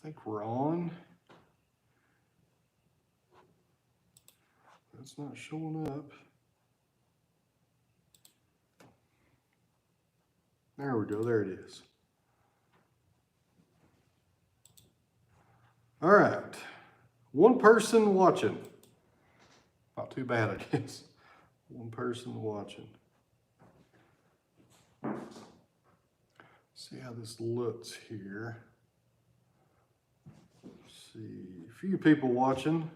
think we're on. That's not showing up. There we go, there it is. All right, one person watching. Not too bad, I guess. One person watching. See how this looks here. Let's see, a few people watching.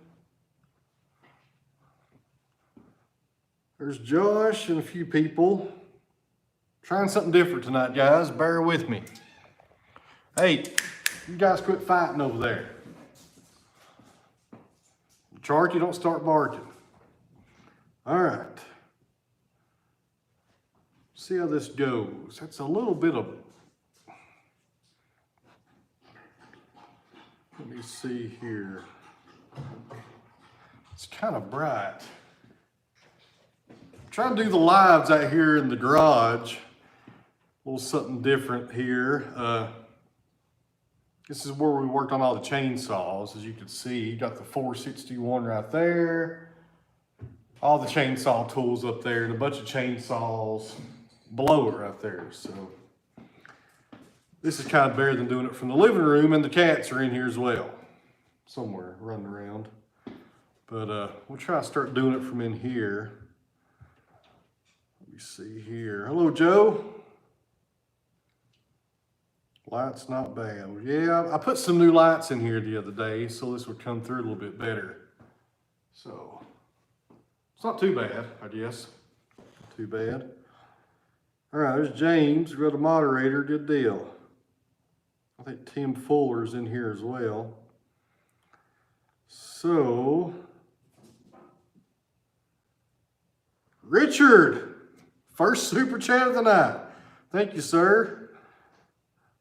There's Josh and a few people. Trying something different tonight, guys. Bear with me. Hey, you guys quit fighting over there. Chark, you don't start barking. All right. See how this goes. That's a little bit of... Let me see here. It's kind of bright. I'm trying to do the lives out here in the garage. A little something different here. This is where we worked on all the chainsaws. As you can see, you got the 461 right there. All the chainsaw tools up there and a bunch of chainsaws below it right there. So this is kind of better than doing it from the living room, and the cats are in here as well. Somewhere running around. But we'll try to start doing it from in here. Let me see here. Hello, Joe. Lights not bad. Yeah, I put some new lights in here the other day, so this would come through a little bit better. So it's not too bad, I guess. Not too bad. All right, there's James. We got a moderator. Good deal. I think Tim Fuller's in here as well. So, Richard, first super chat of the night. Thank you, sir.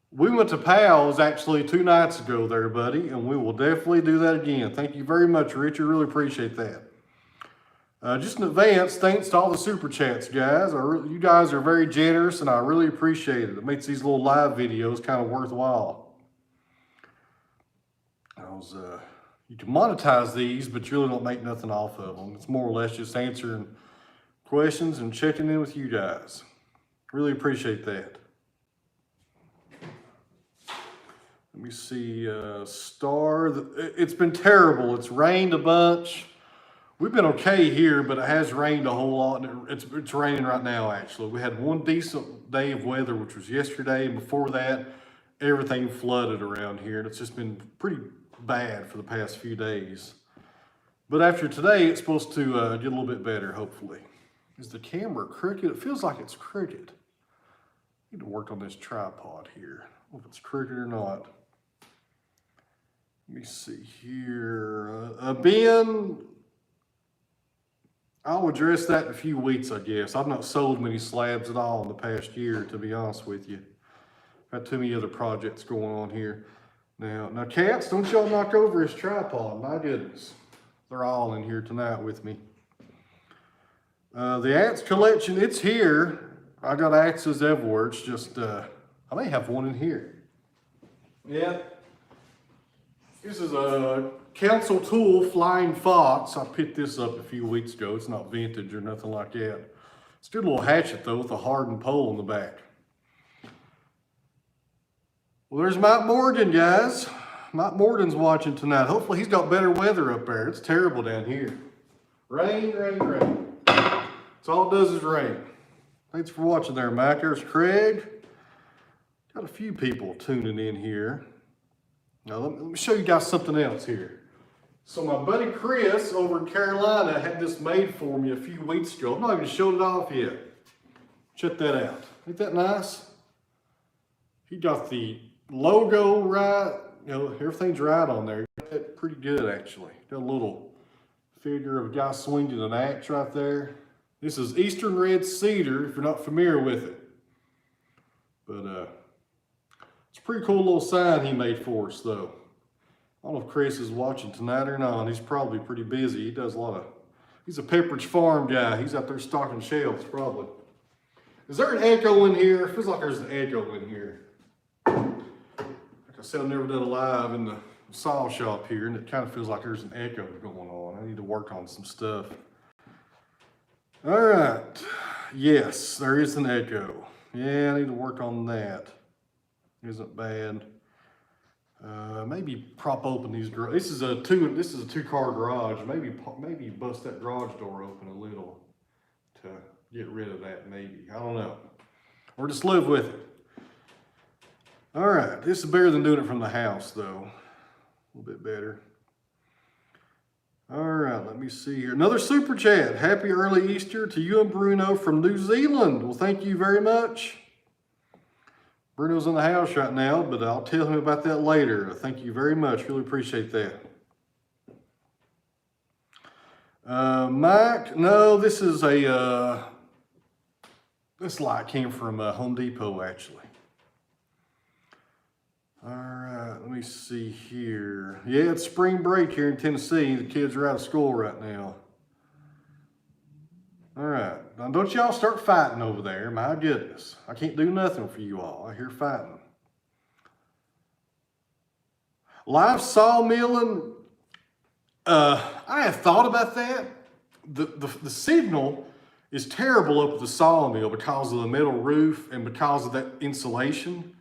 We went to Pal's actually 2 nights ago there, buddy, and we will definitely do that again. Thank you very much, Richard. Really appreciate that. Just in advance, thanks to all the super chats, guys. You guys are very generous, and I really appreciate it. It makes these little live videos kind of worthwhile. You can monetize these, but you really don't make nothing off of them. It's more or less just answering questions and checking in with you guys. Really appreciate that. Let me see, Star. It's been terrible. It's rained a bunch. We've been okay here, but it has rained a whole lot. It's raining right now, actually. We had one decent day of weather, which was yesterday, and before that, everything flooded around here. And it's just been pretty bad for the past few days. But after today, it's supposed to get a little bit better, hopefully. Is the camera crooked? It feels like it's crooked. I need to work on this tripod here. I don't know if it's crooked or not. Let me see here. Ben, I'll address that in a few weeks, I guess. I've not sold many slabs at all in the past year, to be honest with you. Got too many other projects going on here. Now, cats, don't y'all knock over his tripod. My goodness. They're all in here tonight with me. The Ants collection, it's here. I got axes everywhere. It's just, I may have one in here. Yeah. This is a Council Tool Flying Fox. I picked this up a few weeks ago. It's not vintage or nothing like that. It's a good little hatchet though with a hardened pole in the back. Well, there's Mike Morgan, guys. Mike Morgan's watching tonight. Hopefully he's got better weather up there. It's terrible down here. Rain, rain, rain. That's all it does is rain. Thanks for watching there, Mike. There's Craig. Got a few people tuning in here. Now, let me show you guys something else here. So my buddy Chris over in Carolina had this made for me a few weeks ago. I've not even showed it off yet. Check that out. Ain't that nice? He got the logo right. You know, everything's right on there. That's pretty good, actually. Got a little figure of a guy swinging an axe right there. This is Eastern Red Cedar, if you're not familiar with it. But, it's a pretty cool little sign he made for us, though. I don't know if Chris is watching tonight or not. He's probably pretty busy. He does a lot of... He's a Pepperidge Farm guy. He's out there stocking shelves, probably. Is there an echo in here? It feels like there's an echo in here. I I said, I've never done a live in the saw shop here, and it kind of feels like there's an echo going on. I need to work on some stuff. All right. Yes, there is an echo. Yeah, I need to work on that. Isn't bad. Maybe prop open these. This is a two-car garage. Maybe bust that garage door open a little to get rid of that. Maybe, I don't know. Or just live with it. All right, this is better than doing it from the house, though. A little bit better. All right, let me see here. Another super chat. Happy early Easter to you and Bruno from New Zealand. Well, thank you very much. Bruno's in the house right now, but I'll tell him about that later. Thank you very much. Really appreciate that. Mike, no, this is this light came from Home Depot, actually. All right, let me see here. Yeah, it's spring break here in Tennessee. The kids are out of school right now. All right, now don't y'all start fighting over there. My goodness, I can't do nothing for you all. I hear fighting. Live sawmilling, I have thought about that. The signal is terrible up at the sawmill because of the metal roof and because of that insulation.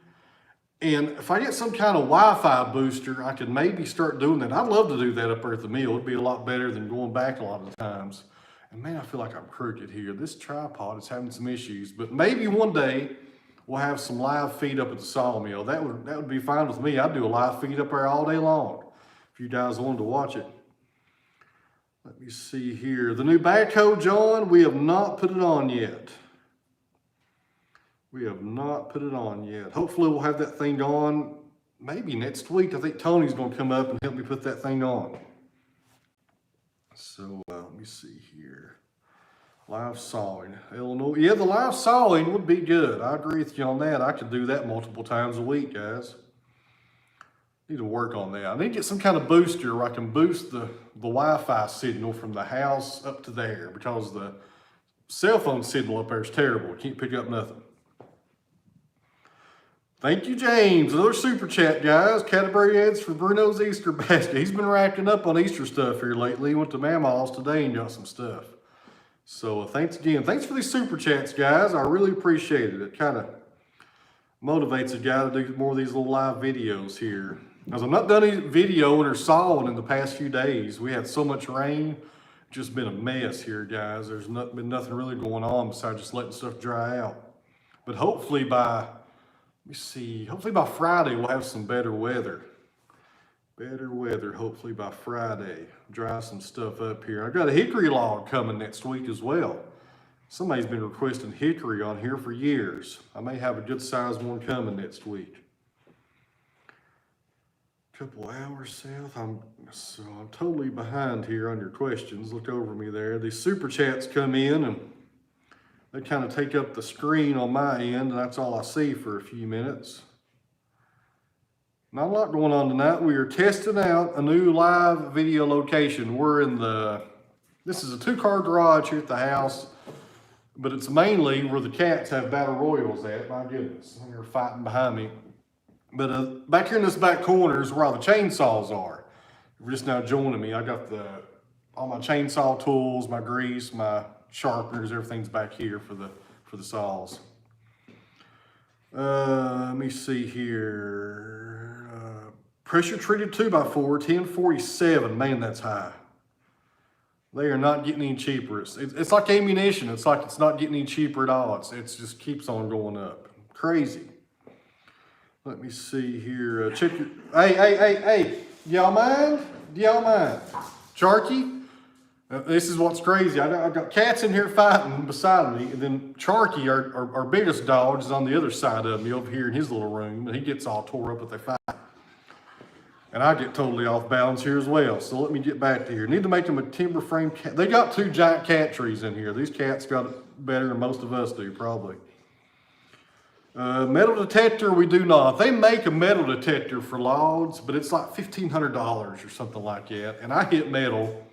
And if I get some kind of Wi-Fi booster, I could maybe start doing that. I'd love to do that up there at the mill. It'd be a lot better than going back a lot of the times. And man, I feel like I'm crooked here. This tripod is having some issues, but maybe one day we'll have some live feed up at the sawmill. That would be fine with me. I'd do a live feed up there all day long if you guys wanted to watch it. Let me see here. The new backhoe, John, we have not put it on yet. We have not put it on yet. Hopefully we'll have that thing on maybe next week. I think Tony's going to come up and help me put that thing on. So let me see here. Live sawing, Illinois. Yeah, the live sawing would be good. I agree with you on that. I could do that multiple times a week, guys. Need to work on that. I need to get some kind of booster where I can boost the Wi-Fi signal from the house up to there, because the cell phone signal up there is terrible. Can't pick up nothing. Thank you, James. Another super chat, guys. Canterbury Ants for Bruno's Easter basket. He's been racking up on Easter stuff here lately. He went to Mamaw's today and got some stuff. So thanks again. Thanks for these super chats, guys. I really appreciate it. It kind of motivates a guy to do more of these little live videos here. Because I've not done any videoing or sawing in the past few days. We had so much rain. Just been a mess here, guys. There's been nothing really going on besides just letting stuff dry out. But hopefully by Friday we'll have some better weather. Better weather, hopefully by Friday. Dry some stuff up here. I've got a hickory log coming next week as well. Somebody's been requesting hickory on here for years. I may have a good sized one coming next week. Couple hours south. I'm totally behind here on your questions. Look over me there. These super chats come in and they kind of take up the screen on my end, and that's all I see for a few minutes. Not a lot going on tonight. We are testing out a new live video location. This is a two-car garage here at the house, but it's mainly where the cats have battle royals at. My goodness, they're fighting behind me. But back here in this back corner is where all the chainsaws are. You're just now joining me. I got all my chainsaw tools, my grease, my sharpeners, everything's back here for the saws. Let me see here. Pressure treated 2x4, 1047. Man, that's high. They are not getting any cheaper. It's like ammunition. It's like it's not getting any cheaper at all. It just keeps on going up. Crazy. Let me see here. Check your. Hey. Y'all mind? Charky? This is what's crazy. I've got cats in here fighting beside me, and then Charky, our biggest dog, is on the other side of me over here in his little room, and he gets all tore up with their fight. And I get totally off balance here as well. So let me get back to here. Need to make them a timber frame cat. They got 2 giant cat trees in here. These cats got it better than most of us do, probably. Metal detector, we do not. They make a metal detector for logs, but it's like $1,500 or something like that. And I hit metal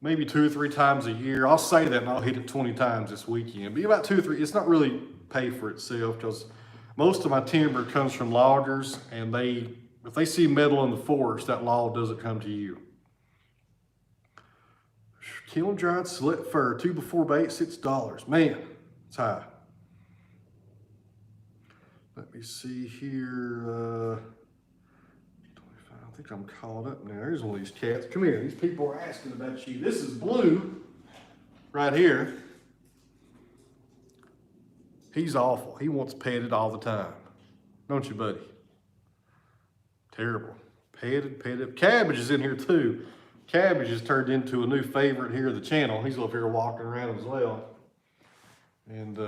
maybe 2 or 3 times a year. I'll say that and I'll hit it 20 times this weekend. But about 2 or 3, it's not really pay for itself because Most of my timber comes from loggers, and if they see metal in the forest, that log doesn't come to you. Kiln dried select fir, 2x4 bait, $6. Man, it's high. Let me see here. I think I'm caught up now. Here's one of these cats. Come here. These people are asking about you. This is Blue right here. He's awful. He wants petted all the time. Don't you, buddy? Terrible. Petted. Cabbage is in here too. Cabbage has turned into a new favorite here of the channel. He's over here walking around as well. And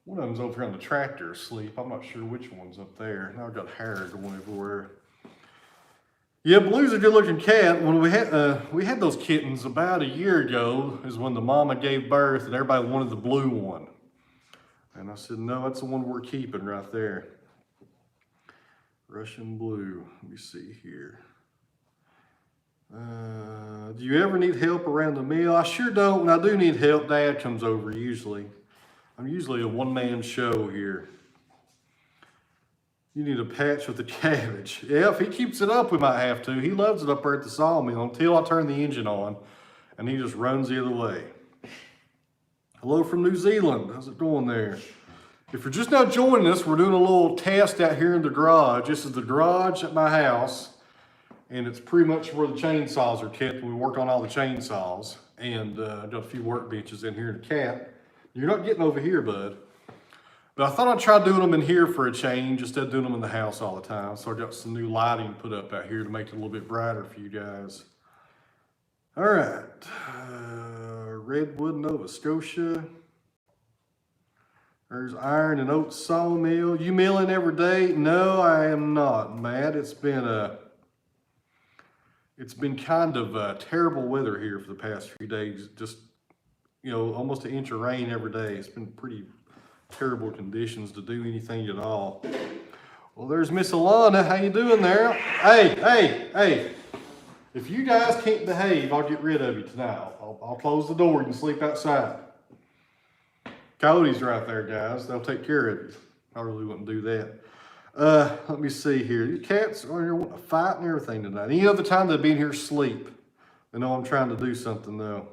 one of them's over here on the tractor asleep. I'm not sure which one's up there. Now I've got hair going everywhere. Yeah, Blue's a good looking cat. When we had those kittens about a year ago is when the mama gave birth and everybody wanted the blue one. And I said, no, that's the one we're keeping right there. Russian blue. Let me see here. Do you ever need help around the mill? I sure don't. When I do need help, Dad comes over usually. I'm usually a one-man show here. You need a patch with the cabbage. Yeah, if he keeps it up, we might have to. He loves it up there at the sawmill until I turn the engine on, and he just runs the other way. Hello from New Zealand. How's it going there? If you're just now joining us, we're doing a little test out here in the garage. This is the garage at my house, and it's pretty much where the chainsaws are kept. We work on all the chainsaws, and I've got a few workbenches in here and a cat. You're not getting over here, bud. But I thought I'd try doing them in here for a change instead of doing them in the house all the time. So I got some new lighting put up out here to make it a little bit brighter for you guys. All right, Redwood, Nova Scotia. There's Iron and Oat Sawmill. You milling every day? No, I am not, Matt. It's been kind of terrible weather here for the past few days. Just, almost an inch of rain every day. It's been pretty terrible conditions to do anything at all. Well, there's Miss Alana. How you doing there? Hey. If you guys can't behave, I'll get rid of you tonight. I'll close the door. You can sleep outside. Cody's right there, guys. They'll take care of you. I really wouldn't do that. Let me see here. These cats are here wanting to fight and everything tonight. Any other time they'd be in here asleep. They know I'm trying to do something though.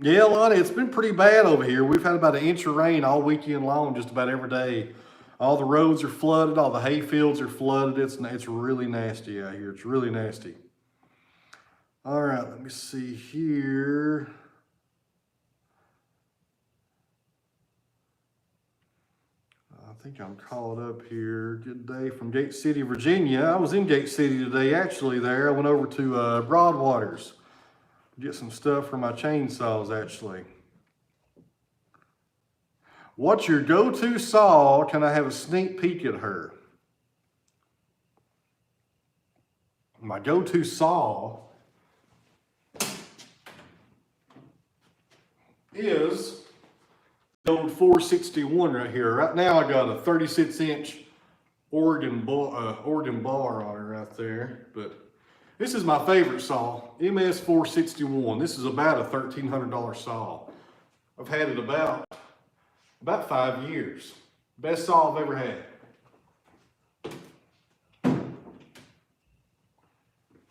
Yeah, Lonnie, it's been pretty bad over here. We've had about an inch of rain all weekend long, just about every day. All the roads are flooded. All the hay fields are flooded. It's really nasty out here. It's really nasty. All right, let me see here. I think I'm caught up here. Good day from Gate City, Virginia. I was in Gate City today, actually, there. I went over to Broadwaters to get some stuff for my chainsaws, actually. What's your go-to saw? Can I have a sneak peek at her? My go-to saw is the old 461 right here. Right now I got a 36-inch Oregon bar on it right there. But this is my favorite saw, MS 461. This is about a $1,300 saw. I've had it about 5 years. Best saw I've ever had.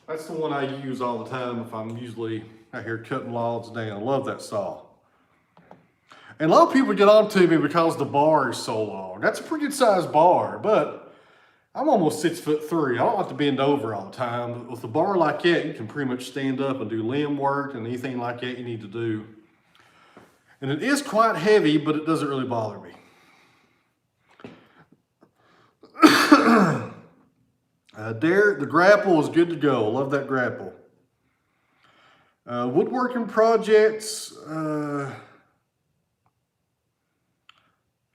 That's the one I use all the time if I'm usually out here cutting logs down. I love that saw. And a lot of people get on to me because the bar is so long. That's a pretty good sized bar, but I'm almost 6'3". I don't like to bend over all the time. But with a bar like that, you can pretty much stand up and do limb work and anything like that you need to do. And it is quite heavy, but it doesn't really bother me. Derek, the grapple is good to go. Love that grapple. Woodworking projects. Let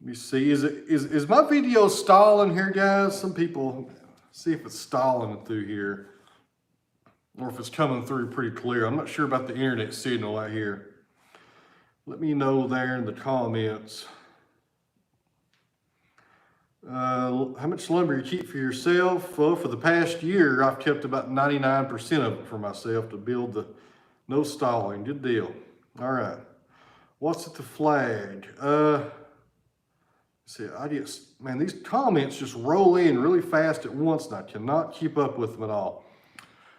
me see. Is my video stalling here, guys? Some people see if it's stalling through here, or if it's coming through pretty clear. I'm not sure about the internet signal out here. Let me know there in the comments. How much lumber you keep for yourself? Well, for the past year, I've kept about 99% of it for myself to build the no stalling. Good deal. All right. What's at the flag? See, man, these comments just roll in really fast at once, and I cannot keep up with them at all.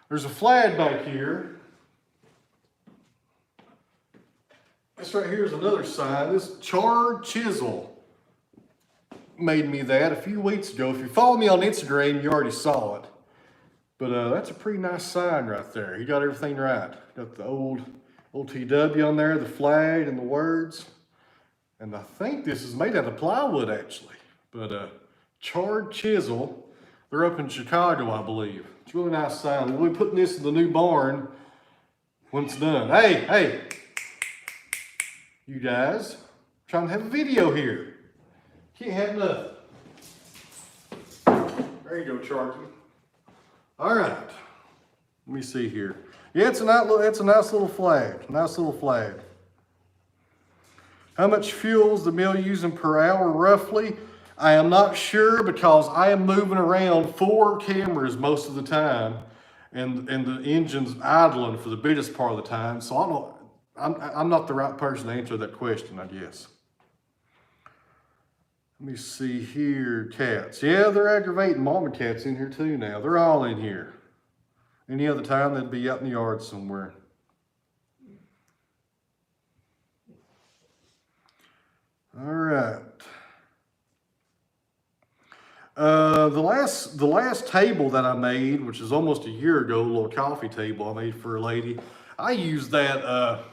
There's a flag back here. This right here is another sign. This charred chisel made me that a few weeks ago. If you follow me on Instagram, you already saw it. But that's a pretty nice sign right there. He got everything right. Got the old TW on there, the flag, and the words. And I think this is made out of plywood, actually. But charred chisel. They're up in Chicago, I believe. It's a really nice sign. We'll be putting this in the new barn when it's done. Hey, you guys, I'm trying to have a video here. Can't have nothing. There you go, Charky. All right. Let me see here. Yeah, it's a nice little flag. Nice little flag. How much fuel is the mill using per hour, roughly? I am not sure because I am moving around 4 cameras most of the time, and the engine's idling for the biggest part of the time. So I don't know. I'm not the right person to answer that question, I guess. Let me see here. Cats. Yeah, they're aggravating. Mama cats in here too now. They're all in here. Any other time, they'd be out in the yard somewhere. All right. The last table that I made, which is almost a year ago, a little coffee table I made for a lady, I used that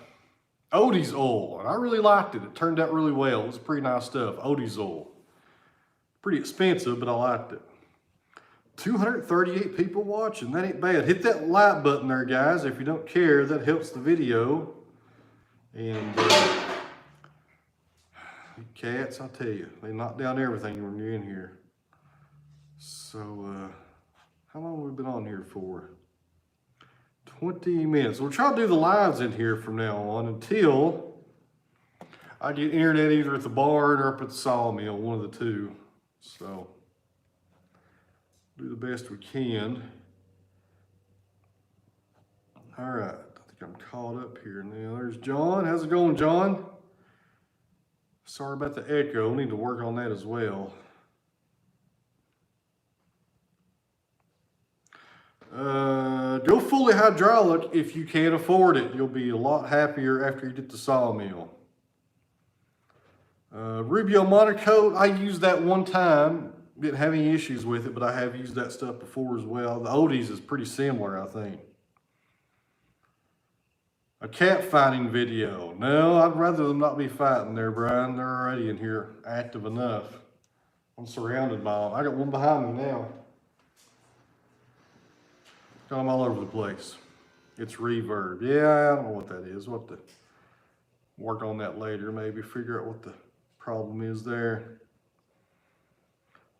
Odie's oil, and I really liked it. It turned out really well. It was pretty nice stuff. Odie's oil. Pretty expensive, but I liked it. 238 people watching. That ain't bad. Hit that like button there, guys. If you don't care, that helps the video. And cats, I tell you, they knock down everything when you're in here. So, how long have we been on here for? 20 minutes. We'll try to do the lives in here from now on until I get internet either at the barn or up at the sawmill, one of the two. So, do the best we can. All right, I think I'm caught up here now. There's John. How's it going, John? Sorry about the echo. I need to work on that as well. Go fully hydraulic if you can't afford it. You'll be a lot happier after you get the sawmill. Rubio Monocoat, I used that one time. Didn't have any issues with it, but I have used that stuff before as well. The Odie's is pretty similar, I think. A cat fighting video. No, I'd rather them not be fighting there, Brian. They're already in here active enough. I'm surrounded by them. I got one behind me now. Got them all over the place. It's reverb. Yeah, I don't know what that is. We'll have to work on that later, maybe figure out what the problem is there.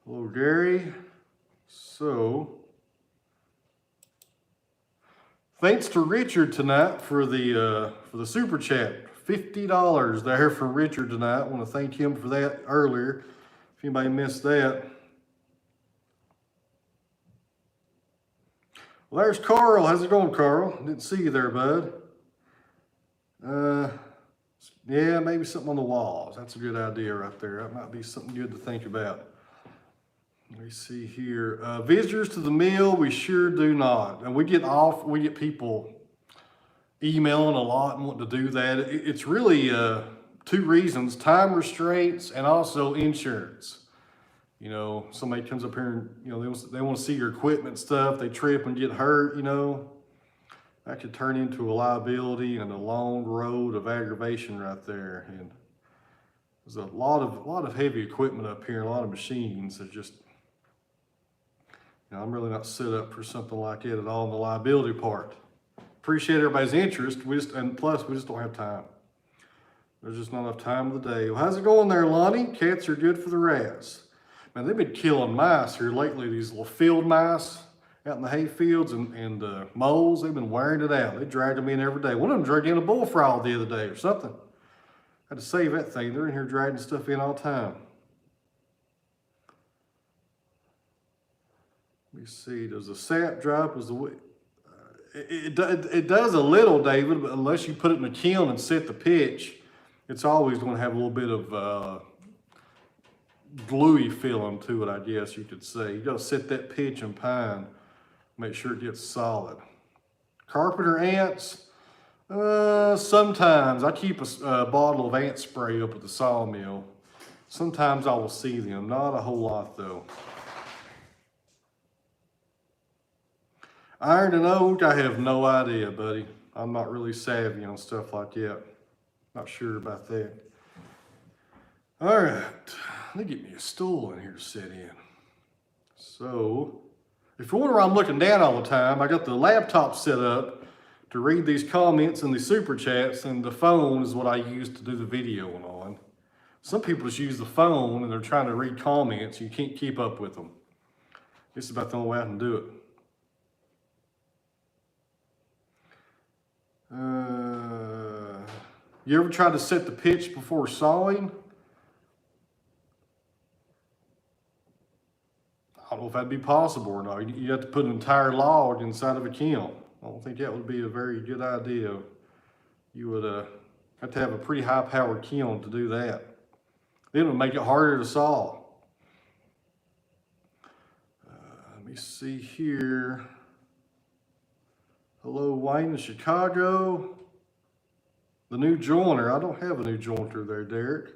Hello, Gary. So, thanks to Richard tonight for the super chat. $50 there from Richard tonight. I want to thank him for that earlier. If anybody missed that. Well, there's Carl. How's it going, Carl? Didn't see you there, bud. Yeah, maybe something on the walls. That's a good idea right there. That might be something good to think about. Let me see here. Visitors to the mill, we sure do not. And we get people emailing a lot and wanting to do that. It's really 2 reasons: time restraints and also insurance. You know, somebody comes up here and, you know, they want to see your equipment stuff. They trip and get hurt, you know. That could turn into a liability and a long road of aggravation right there. And there's a lot of heavy equipment up here, a lot of machines that just, you know, I'm really not set up for something like that at all in the liability part. Appreciate everybody's interest. And plus, we just don't have time. There's just not enough time of the day. Well, how's it going there, Lonnie? Cats are good for the rats. Man, they've been killing mice here lately, these little field mice out in the hay fields and moles. They've been wearing it out. They dragged them in every day. One of them dragged in a bullfrog the other day or something. Had to save that thing. They're in here dragging stuff in all the time. Let me see, does the sap drop? It does a little, David, but unless you put it in a kiln and set the pitch, it's always going to have a little bit of gluey feeling to it, I guess you could say. You gotta set that pitch and pine, make sure it gets solid. Carpenter Ants, sometimes I keep a bottle of ant spray up at the sawmill. Sometimes I will see them, not a whole lot though. Iron and oak, I have no idea, buddy. I'm not really savvy on stuff like that. Not sure about that. All right, let me get me a stool in here to sit in. So, if you're wondering why I'm looking down all the time, I got the laptop set up to read these comments and the super chats, and the phone is what I use to do the video on. Some people just use the phone and they're trying to read comments. You can't keep up with them. This is about the only way I can do it. You ever try to set the pitch before sawing? I don't know if that'd be possible or not. You have to put an entire log inside of a kiln. I don't think that would be a very good idea. You would have to have a pretty high-powered kiln to do that. Then it would make it harder to saw. Let me see here. Hello, Wayne in Chicago. The new jointer. I don't have a new jointer there, Derek.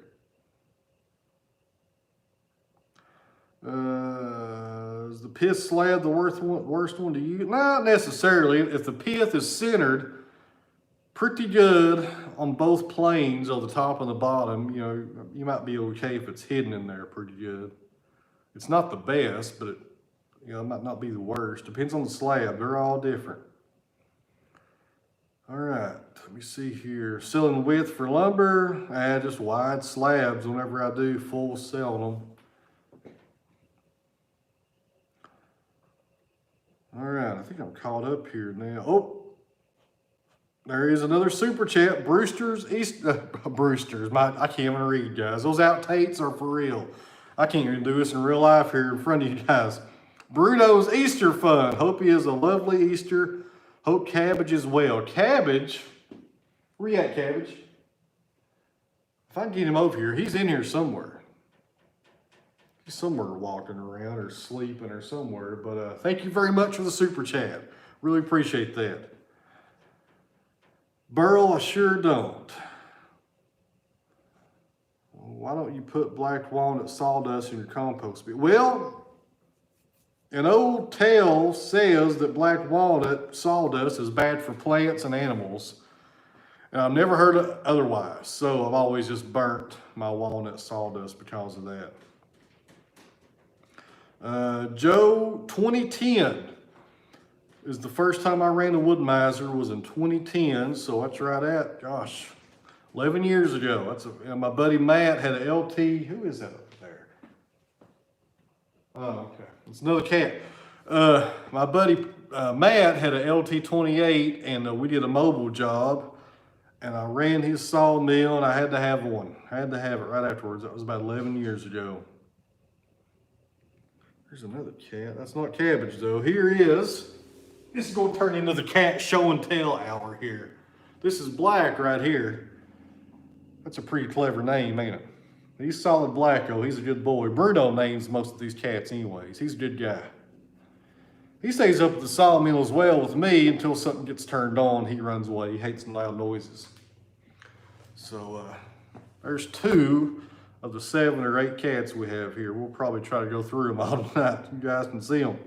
Is the pith slab the worst one to use? Not necessarily. If the pith is centered pretty good on both planes, on the top and the bottom, you know, you might be okay if it's hidden in there pretty good. It's not the best, but it might not be the worst. Depends on the slab. They're all different. All right, let me see here. Selling width for lumber. Just wide slabs whenever I do full selling them. All right, I think I'm caught up here now. Oh, there is another super chat. Brewster's Brewster's. I can't even read, guys. Those outtakes are for real. I can't even do this in real life here in front of you guys. Bruno's Easter fun. Hope he has a lovely Easter. Hope Cabbage as well. Cabbage? Where you at, Cabbage? If I can get him over here, he's in here somewhere. He's somewhere walking around or sleeping or somewhere. But thank you very much for the super chat. Really appreciate that. Burl, I sure don't. Why don't you put black walnut sawdust in your compost bin? Well, an old tale says that black walnut sawdust is bad for plants and animals. And I've never heard of otherwise. So I've always just burnt my walnut sawdust because of that. Joe, 2010 is the first time I ran a wood miser was in 2010. So that's right at, gosh, 11 years ago. My buddy Matt had an LT. Who is that up there? Oh, okay. It's another cat. My buddy Matt had an LT28 and we did a mobile job and I ran his sawmill and I had to have one. I had to have it right afterwards. That was about 11 years ago. There's another cat. That's not Cabbage though. Here he is. This is going to turn into the cat show and tell hour here. This is Black right here. That's a pretty clever name, ain't it? He's solid Blacko. He's a good boy. Bruno names most of these cats anyways. He's a good guy. He stays up at the sawmill as well with me until something gets turned on. He runs away. He hates loud noises. So there's 2 of the 7 or 8 cats we have here. We'll probably try to go through them all tonight. You guys can see them.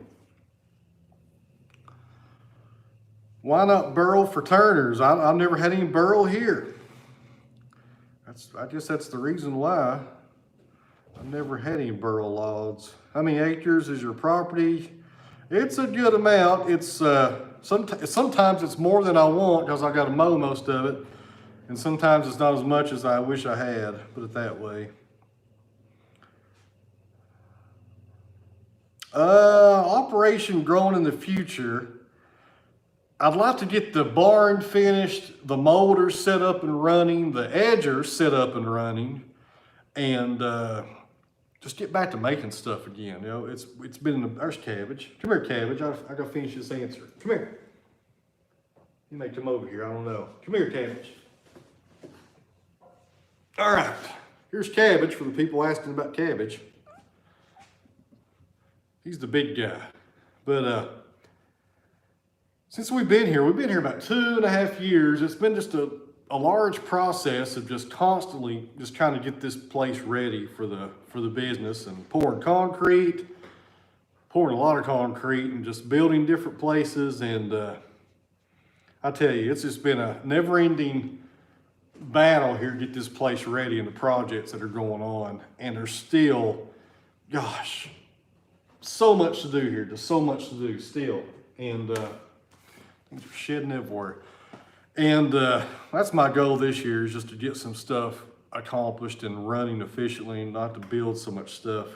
Why not burl for turners? I've never had any burl here. I guess that's the reason why. I've never had any burl logs. How many acres is your property? It's a good amount. It's sometimes it's more than I want because I got to mow most of it, and sometimes it's not as much as I wish I had. Put it that way. Operation growing in the future. I'd like to get the barn finished, the molders set up and running, the edgers set up and running, and just get back to making stuff again. You know, it's been there's Cabbage. Come here, Cabbage. I gotta finish this answer. Come here. You may come over here. I don't know. Come here, Cabbage. All right. Here's Cabbage for the people asking about Cabbage. He's the big guy. But since we've been here about 2.5 years. It's been just a large process of just constantly just trying to get this place ready for the business, and pouring a lot of concrete, and just building different places. And I tell you, it's just been a never-ending battle here to get this place ready and the projects that are going on. And there's still, gosh, so much to do here. There's so much to do still. And things are shedding everywhere. And that's my goal this year, is just to get some stuff accomplished and running efficiently, and not to build so much stuff.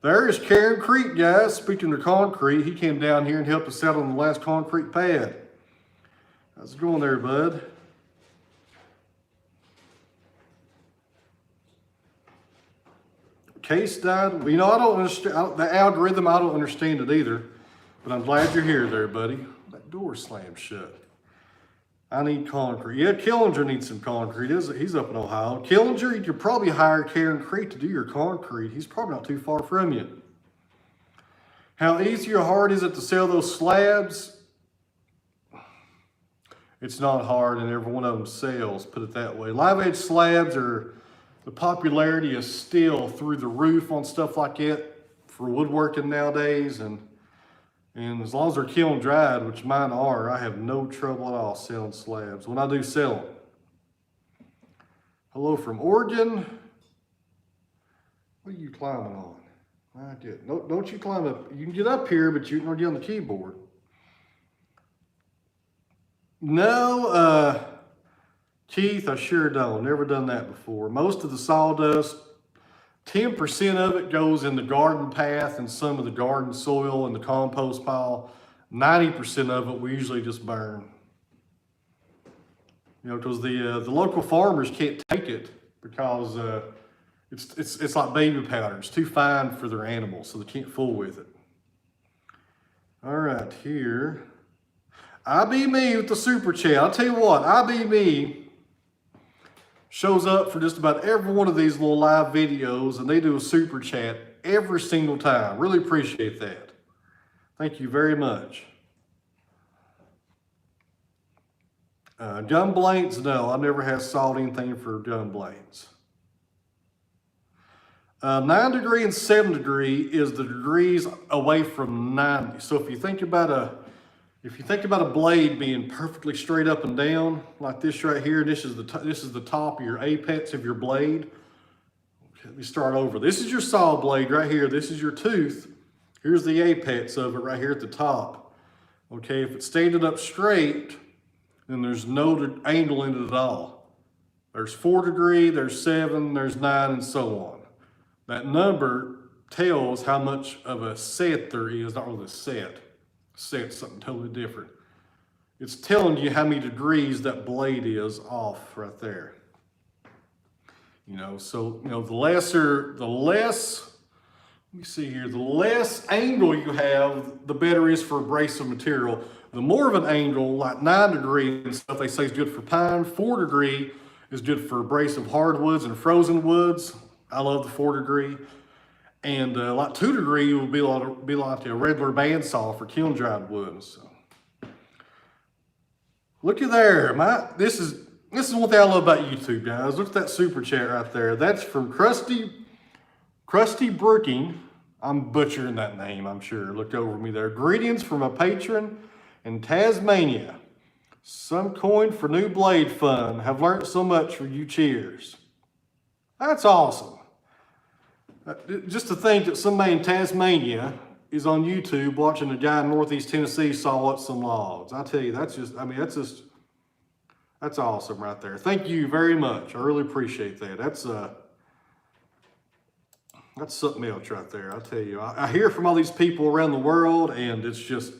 There is Karen Creek, guys. Speaking of concrete, he came down here and helped us out on the last concrete pad. How's it going there, bud? Case died. You know, I don't understand the algorithm. I don't understand it either. But I'm glad you're here there, buddy. That door slammed shut. I need concrete. Yeah, Killinger needs some concrete. He's up in Ohio. Killinger, you could probably hire Karen Creek to do your concrete. He's probably not too far from you. How easy or hard is it to sell those slabs? It's not hard, and every one of them sells, put it that way. Live edge slabs the popularity is still through the roof on stuff like that for woodworking nowadays. And as long as they're kiln dried, which mine are, I have no trouble at all selling slabs when I do sell them. Hello from Oregon. What are you climbing on? I get. No, don't you climb up. You can get up here, but you can get on the keyboard. No, Keith, I sure don't. Never done that before. Most of the sawdust, 10% of it goes in the garden path and some of the garden soil and the compost pile. 90% of it we usually just burn. You know, because the local farmers can't take it because it's like baby powder. It's too fine for their animals, so they can't fool with it. All right, here. I be me with the super chat. I'll tell you what, I be me shows up for just about every one of these little live videos, and they do a super chat every single time. Really appreciate that. Thank you very much. Gun blanks, no, I never have sold anything for gun blanks. 9 degree and 7 degree is the degrees away from 90. So if you think about a blade being perfectly straight up and down, like this right here, this is the top of your apex of your blade. Okay, let me start over. This is your saw blade right here. This is your tooth. Here's the apex of it right here at the top. Okay, if it's standing up straight, then there's no angle in it at all. There's 4 degree, there's 7, there's 9, and so on. That number tells how much of a set there is, not really a set. Set's something totally different. It's telling you how many degrees that blade is off right there. You know, so, you know, the less, let me see here, the less angle you have, the better it is for abrasive material. The more of an angle, like 9 degree and stuff, they say is good for pine. 4 degree is good for abrasive hardwoods and frozen woods. I love the 4 degree. And like 2 degree would be like a regular bandsaw for kiln dried wood. So, looky there. This is one thing I love about YouTube, guys. Look at that super chat right there. That's from Krusty Brooking. I'm butchering that name, I'm sure. Look over me there. Greetings from a patron in Tasmania. Some coin for new blade fun. Have learned so much from you. Cheers. That's awesome. Just to think that somebody in Tasmania is on YouTube watching a guy in Northeast Tennessee saw up some logs. I tell you, that's awesome right there. Thank you very much. I really appreciate that. That's something else right there. I tell you, I hear from all these people around the world, and it's just,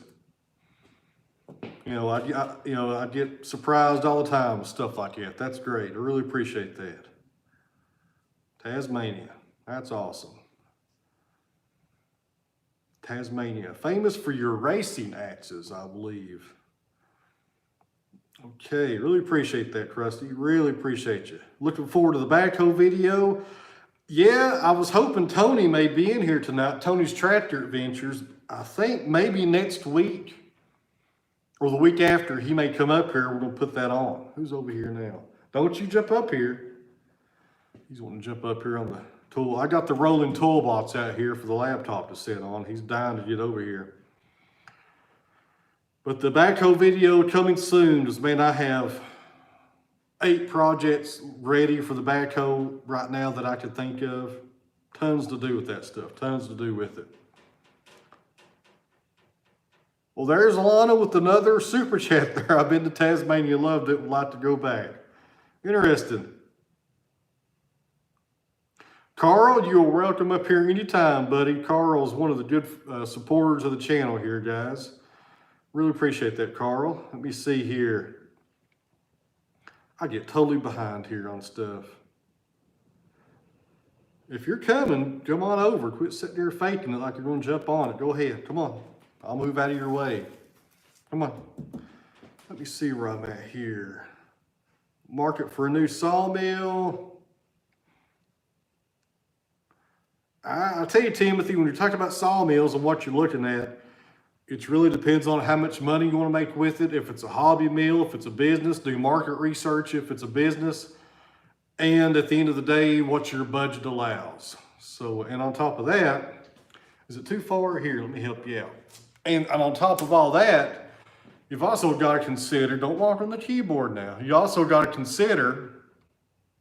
I get surprised all the time with stuff like that. That's great. I really appreciate that. Tasmania. That's awesome. Tasmania, famous for your racing axes, I believe. Okay, really appreciate that, Krusty. Really appreciate you. Looking forward to the backhoe video. Yeah, I was hoping Tony may be in here tonight. Tony's Tractor Adventures. I think maybe next week or the week after he may come up here. We're going to put that on. Who's over here now? Don't you jump up here. He's wanting to jump up here on the tool. I got the rolling toolbox out here for the laptop to sit on. He's dying to get over here. But the backhoe video coming soon. Just, man, I have 8 projects ready for the backhoe right now that I could think of. Tons to do with that stuff. Tons to do with it. Well, there's Alana with another super chat there. I've been to Tasmania, loved it, would like to go back. Interesting. Carl, you're welcome up here anytime, buddy. Carl is one of the good supporters of the channel here, guys. Really appreciate that, Carl. Let me see here. I get totally behind here on stuff. If you're coming, come on over. Quit sitting there faking it like you're going to jump on it. Go ahead. Come on. I'll move out of your way. Come on. Let me see where I'm at here. Market for a new sawmill. I tell you, Timothy, when you're talking about sawmills and what you're looking at, it really depends on how much money you want to make with it. If it's a hobby mill, if it's a business, do market research if it's a business. And at the end of the day, what your budget allows. So, and on top of that, is it too far here? Let me help you out. And on top of all that, you've also got to consider, don't walk on the keyboard now. You also got to consider,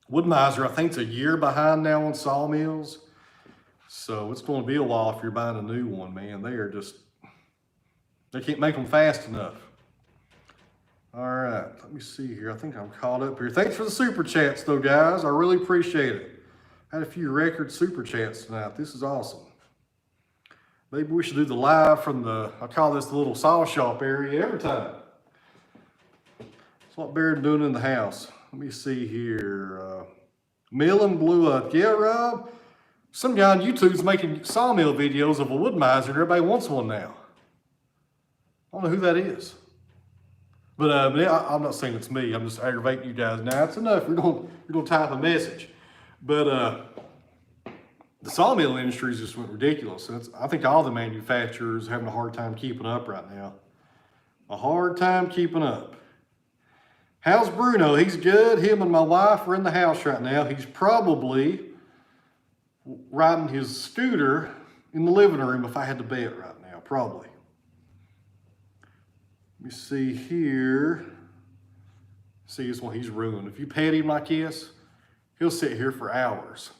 Wood-Mizer, I think it's a year behind now on sawmills. So it's going to be a while if you're buying a new one, man. They can't make them fast enough. All right, let me see here. I think I'm caught up here. Thanks for the super chats though, guys. I really appreciate it. Had a few record super chats tonight. This is awesome. Maybe we should do the live from I call this the little saw shop area every time. That's what Baird doing in the house. Let me see here. Millen blew up. Yeah, Rob. Some guy on YouTube's making sawmill videos of a Wood-Mizer, and everybody wants one now. I don't know who that is. But I'm not saying it's me. I'm just aggravating you guys. Now, it's enough. You're gonna type a message. But the sawmill industry just went ridiculous. I think all the manufacturers are having a hard time keeping up right now. A hard time keeping up. How's Bruno? He's good. Him and my wife are in the house right now. He's probably riding his scooter in the living room if I had to bet right now, probably. Let me see here. See this one, he's ruined. If you pet him like this, he'll sit here for hours.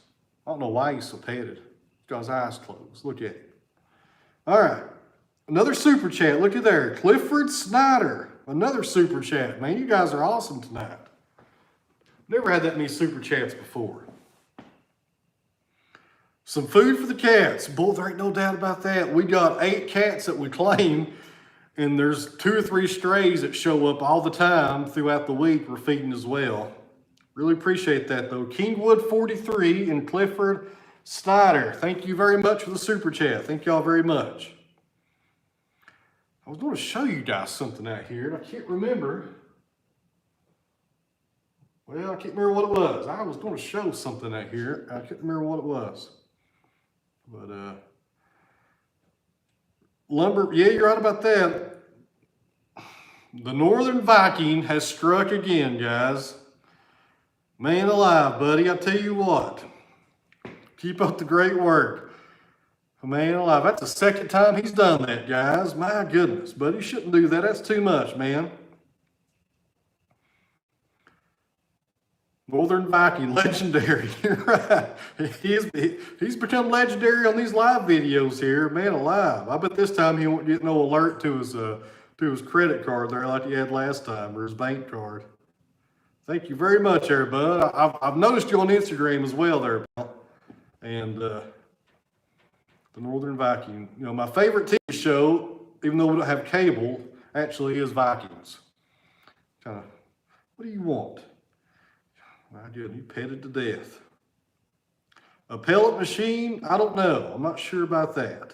I don't know why he's so petted. He's got his eyes closed. Look at him. All right, another super chat. Look at there, Clifford Snyder. Another super chat. Man, you guys are awesome tonight. Never had that many super chats before. Some food for the cats. Boy, there ain't no doubt about that. We got 8 cats that we claim, and there's 2 or 3 strays that show up all the time throughout the week we're feeding as well. Really appreciate that though. Kingwood 43 and Clifford Snyder. Thank you very much for the super chat. Thank y'all very much. I was going to show you guys something out here, and I can't remember. Well, I can't remember what it was. I was going to show something out here. I can't remember what it was. But, lumber, yeah, you're right about that. The Northern Viking has struck again, guys. Man alive, buddy, I tell you what. Keep up the great work. Man alive, that's the second time he's done that, guys. My goodness, but he shouldn't do that. That's too much, man. Northern Viking, legendary. You're right. He's become legendary on these live videos here. Man alive. I bet this time he won't get no alert to his credit card there like he had last time, or his bank card. Thank you very much, there, bud. I've noticed you on Instagram as well there, pal. And the Northern Viking. You know, my favorite TV show, even though we don't have cable, actually is Vikings. Kind of, what do you want? My goodness, you petted to death. A pellet machine? I don't know. I'm not sure about that.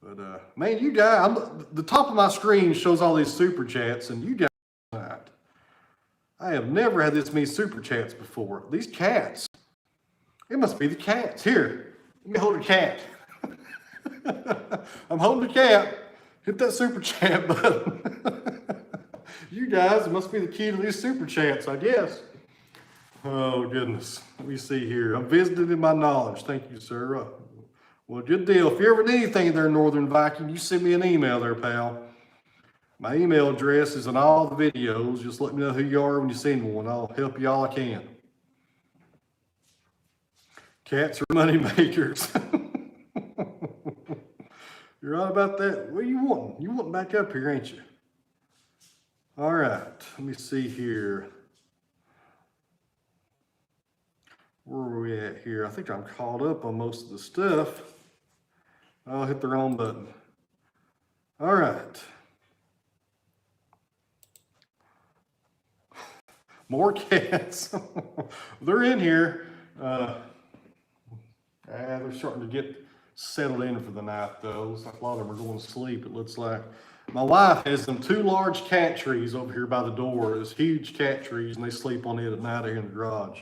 But, man, you guys, the top of my screen shows all these super chats, and you guys I have never had this many super chats before. These cats It must be the cats. Here, let me hold a cat. I'm holding the cat. Hit that super chat button. You guys, it must be the key to these super chats, I guess. Oh, goodness. Let me see here. I'm visiting in my knowledge. Thank you, sir. Well, good deal. If you ever need anything there, Northern Viking, you send me an email there, pal. My email address is in all the videos. Just let me know who you are when you send one. I'll help you all I can. Cats are money makers. You're right about that. What are you wanting? You want back up here, ain't you? All right. Let me see here. Where are we at here? I think I'm caught up on most of the stuff. I'll hit the wrong button. All right. More cats. They're in here. They're starting to get settled in for the night, though. Looks like a lot of them are going to sleep, it looks like. My wife has them 2 large cat trees over here by the door. There's huge cat trees, and they sleep on it at night here in the garage.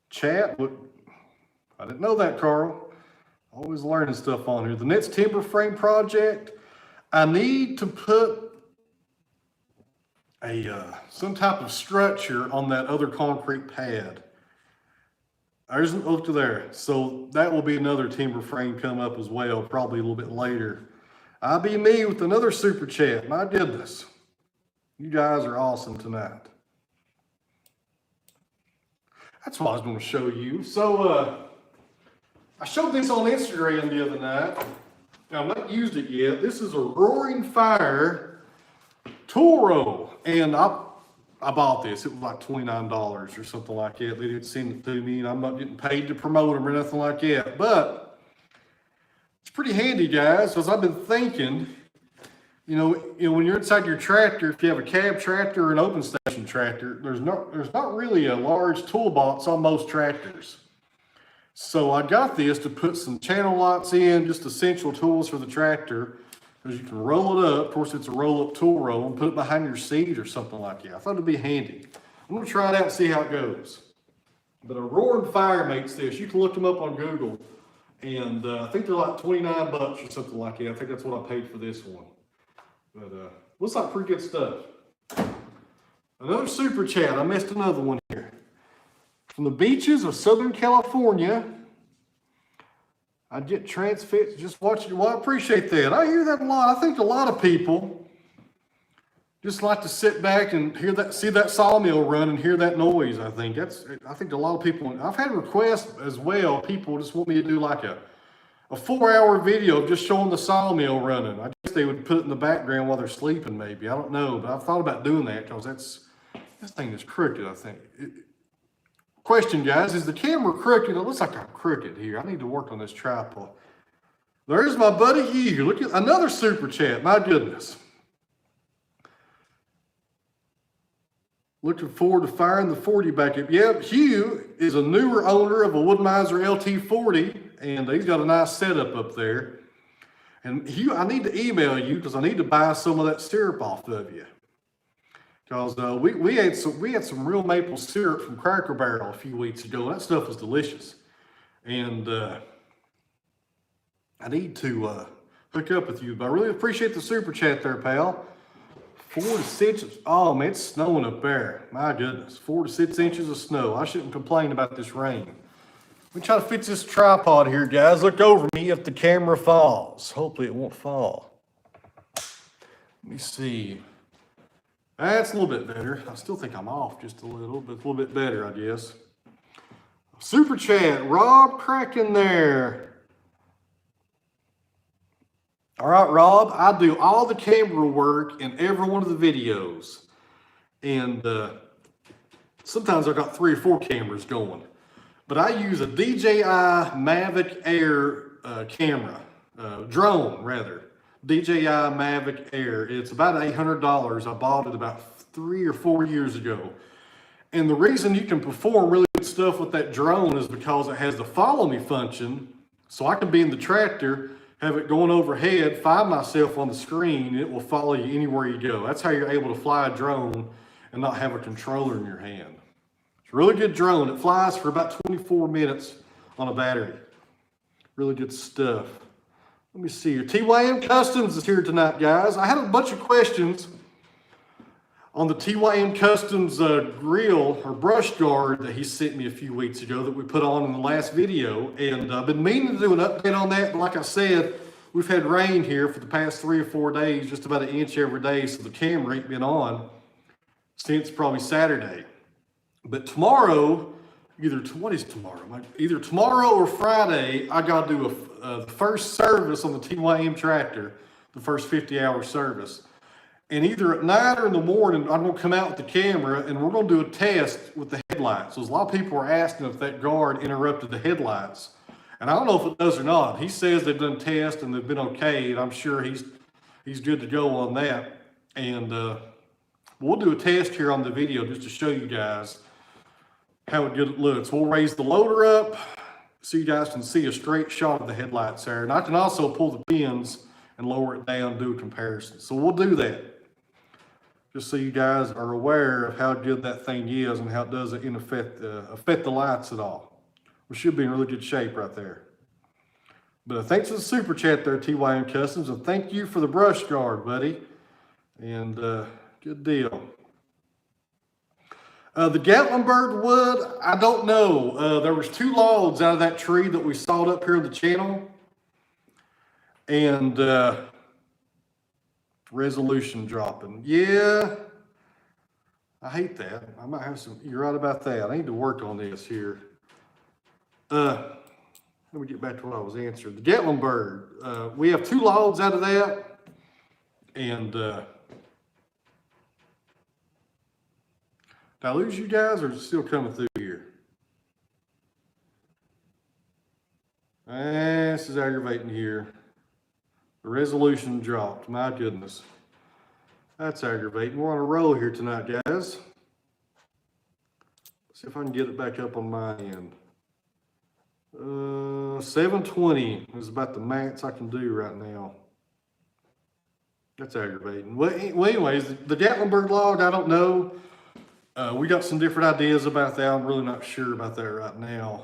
Chat, look, I didn't know that, Carl. Always learning stuff on here. The next timber frame project, I need to put some type of structure on that other concrete pad. There's an oak to there. So that will be another timber frame come up as well, probably a little bit later. I'll be me with another super chat. My goodness. You guys are awesome tonight. That's what I was going to show you. So I showed this on Instagram the other night. I've not used it yet. This is a Roaring Fire tool roll. And I bought this. It was like $29 or something like that. They didn't send it to me, and I'm not getting paid to promote them or nothing like that. But it's pretty handy, guys, because I've been thinking, you know, when you're inside your tractor, if you have a cab tractor or an open station tractor, there's not really a large toolbox on most tractors. So I got this to put some channel locks in, just essential tools for the tractor, because you can roll it up. Of course, it's a roll-up tool roll, and put it behind your seat or something like that. I thought it'd be handy. I'm gonna try it out and see how it goes. But a Roaring Fire makes this. You can look them up on Google, and I think they're like 29 bucks or something like that. I think that's what I paid for this one. But looks like pretty good stuff. Another super chat. I missed another one here. From the beaches of Southern California, I get transfixed just watching. Well, I appreciate that. I hear that a lot. I think a lot of people just like to sit back and hear that, see that sawmill run and hear that noise. I think a lot of people. I've had requests as well. People just want me to do like a 4-hour video just showing the sawmill running. I guess they would put it in the background while they're sleeping. Maybe, I don't know, but I've thought about doing that because this thing is crooked. I think. Question, guys, is the camera crooked? It looks like I'm crooked here. I need to work on this tripod. There's my buddy Hugh. Look at another super chat. My goodness. Looking forward to firing the 40 back up. Yep, Hugh is a newer owner of a Woodmiser LT40, and he's got a nice setup up there. And Hugh, I need to email you because I need to buy some of that syrup off of you. Because we had some real maple syrup from Cracker Barrel a few weeks ago. That stuff was delicious. And I need to hook up with you. But I really appreciate the super chat there, pal. 4 to 6 inches. Oh, man, it's snowing up there. My goodness. 4 to 6 inches of snow. I shouldn't complain about this rain. Let me try to fix this tripod here, guys. Look over me if the camera falls. Hopefully it won't fall. Let me see. That's a little bit better. I still think I'm off just a little, but it's a little bit better, I guess. Super chat, Rob cracking there. All right, Rob, I do all the camera work in every one of the videos. And sometimes I've got 3 or 4 cameras going. But I use a DJI Mavic Air camera, drone rather. DJI Mavic Air. It's about $800. I bought it about 3 or 4 years ago. And the reason you can perform really good stuff with that drone is because it has the follow me function. So I can be in the tractor, have it going overhead, find myself on the screen, and it will follow you anywhere you go. That's how you're able to fly a drone and not have a controller in your hand. It's a really good drone. It flies for about 24 minutes on a battery. Really good stuff. Let me see here. TYM Customs is here tonight, guys. I had a bunch of questions on the TYM Customs grill or brush guard that he sent me a few weeks ago that we put on in the last video. And I've been meaning to do an update on that, but like I said, we've had rain here for the past 3 or 4 days, just about an inch every day, so the camera ain't been on since probably Saturday. But tomorrow, either tomorrow or Friday, I got to do the first service on the TYM tractor, the first 50-hour service. And either at night or in the morning, I'm going to come out with the camera and we're going to do a test with the headlights. So a lot of people are asking if that guard interrupted the headlights. And I don't know if it does or not. He says they've done tests and they've been okay, and I'm sure he's good to go on that. And we'll do a test here on the video just to show you guys how good it looks. We'll raise the loader up so you guys can see a straight shot of the headlights there. And I can also pull the pins and lower it down and do a comparison. So we'll do that, just so you guys are aware of how good that thing is and how it doesn't affect the lights at all. We should be in really good shape right there. But thanks for the super chat there, TYM Customs, and thank you for the brush guard, buddy. And good deal. The Gatlinburg wood, I don't know. There was 2 logs out of that tree that we sawed up here on the channel. And resolution dropping. Yeah, I hate that. I might have some, you're right about that. I need to work on this here. Let me get back to what I was answering. The Gatlinburg, we have 2 logs out of that. And did I lose you guys, or is it still coming through here? This is aggravating here. The resolution dropped. My goodness. That's aggravating. We're on a roll here tonight, guys. Let's see if I can get it back up on my end. 720 is about the max I can do right now. That's aggravating. Well, anyways, the Gatlinburg log, I don't know. We got some different ideas about that. I'm really not sure about that right now.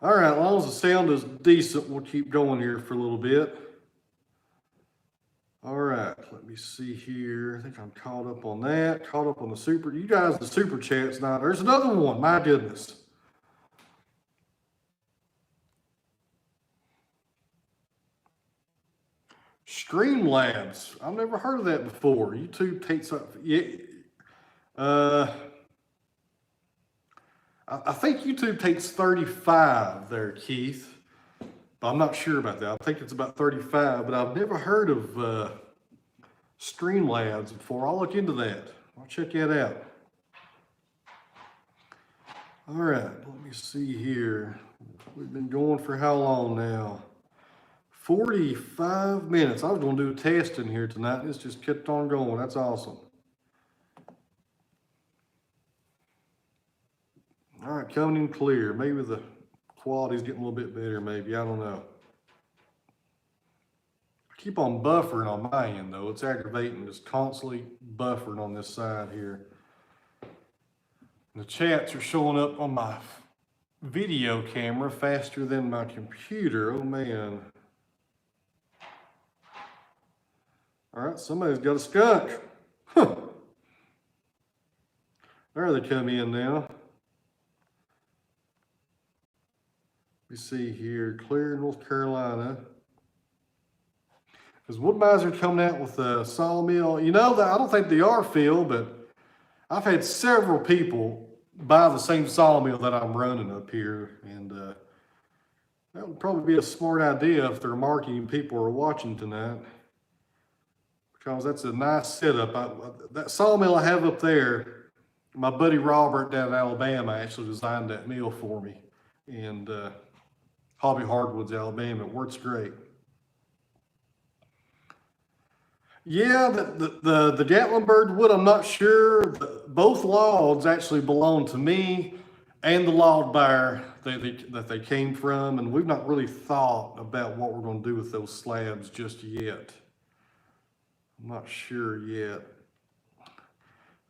All right, as long as the sound is decent, we'll keep going here for a little bit. All right, let me see here. I think I'm caught up on that. Caught up on the super. You guys, the super chats now. There's another one. My goodness. Streamlabs. I've never heard of that before. YouTube takes up. Yeah. I think YouTube takes 35 there, Keith. But I'm not sure about that. I think it's about 35, but I've never heard of Streamlabs before. I'll look into that. I'll check that out. All right, let me see here. We've been going for how long now? 45 minutes. I was going to do a test in here tonight. It's just kept on going. That's awesome. All right, coming in clear. Maybe the quality's getting a little bit better, maybe. I don't know. I keep on buffering on my end, though. It's aggravating, just constantly buffering on this side here. The chats are showing up on my video camera faster than my computer. Oh, man. All right, somebody's got a skunk. Huh. There they come in now. We see here, Clear, North Carolina. Is Woodmiser coming out with a Sawmill? You know, I don't think they are, Phil, but I've had several people buy the same Sawmill that I'm running up here, and that would probably be a smart idea if their marketing people are watching tonight, because that's a nice setup. That Sawmill I have up there, my buddy Robert down in Alabama actually designed that mill for me, and Hobby Hardwoods, Alabama. It works great. Yeah, the Gatlinburg wood, I'm not sure. Both logs actually belong to me and the log buyer that they came from, and we've not really thought about what we're going to do with those slabs just yet. I'm not sure yet.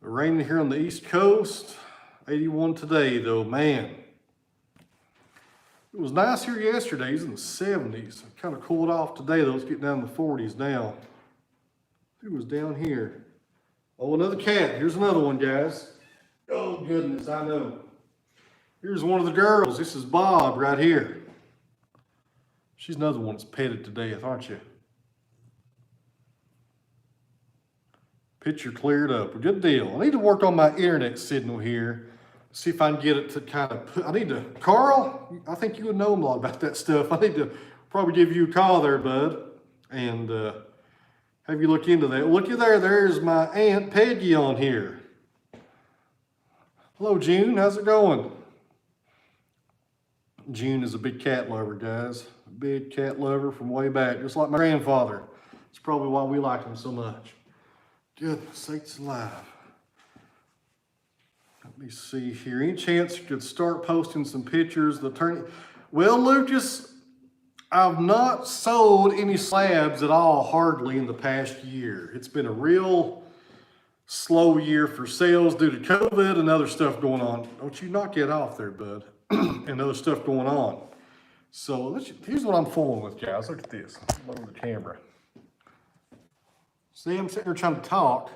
Raining here on the East Coast. 81 today though, man. It was nice here yesterday. It was in the 70s. It kind of cooled off today though. It's getting down to the 40s now. It was down here. Oh, another cat. Here's another one, guys. Oh goodness, I know. Here's one of the girls. This is Bob right here. She's another one that's petted to death, aren't you? Picture cleared up. A good deal. I need to work on my internet signal here. See if I can get it to kind of put, I need to, Carl, I think you would know a lot about that stuff. I need to probably give you a call there, bud, and have you look into that. Looky there, there's my Aunt Peggy on here. Hello, June, how's it going? June is a big cat lover, guys. A big cat lover from way back, just like my grandfather. It's probably why we like him so much. Goodness sakes alive. Let me see here. Any chance you could start posting some pictures of the attorney? Well, Lucas, I've not sold any slabs at all, hardly, in the past year. It's been a real slow year for sales due to COVID and other stuff going on. Don't you knock it off there, bud. And other stuff going on. So here's what I'm fooling with, guys. Look at this. Lower the camera. See, I'm sitting here trying to talk.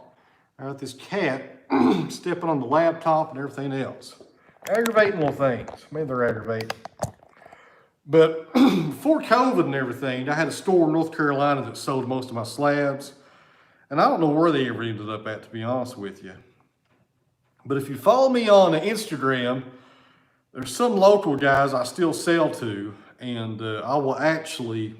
I got this cat stepping on the laptop and everything else. Aggravating little things. Maybe they're aggravating. But before COVID and everything, I had a store in North Carolina that sold most of my slabs. And I don't know where they ever ended up at, to be honest with you. But if you follow me on Instagram, there's some local guys I still sell to. And I will actually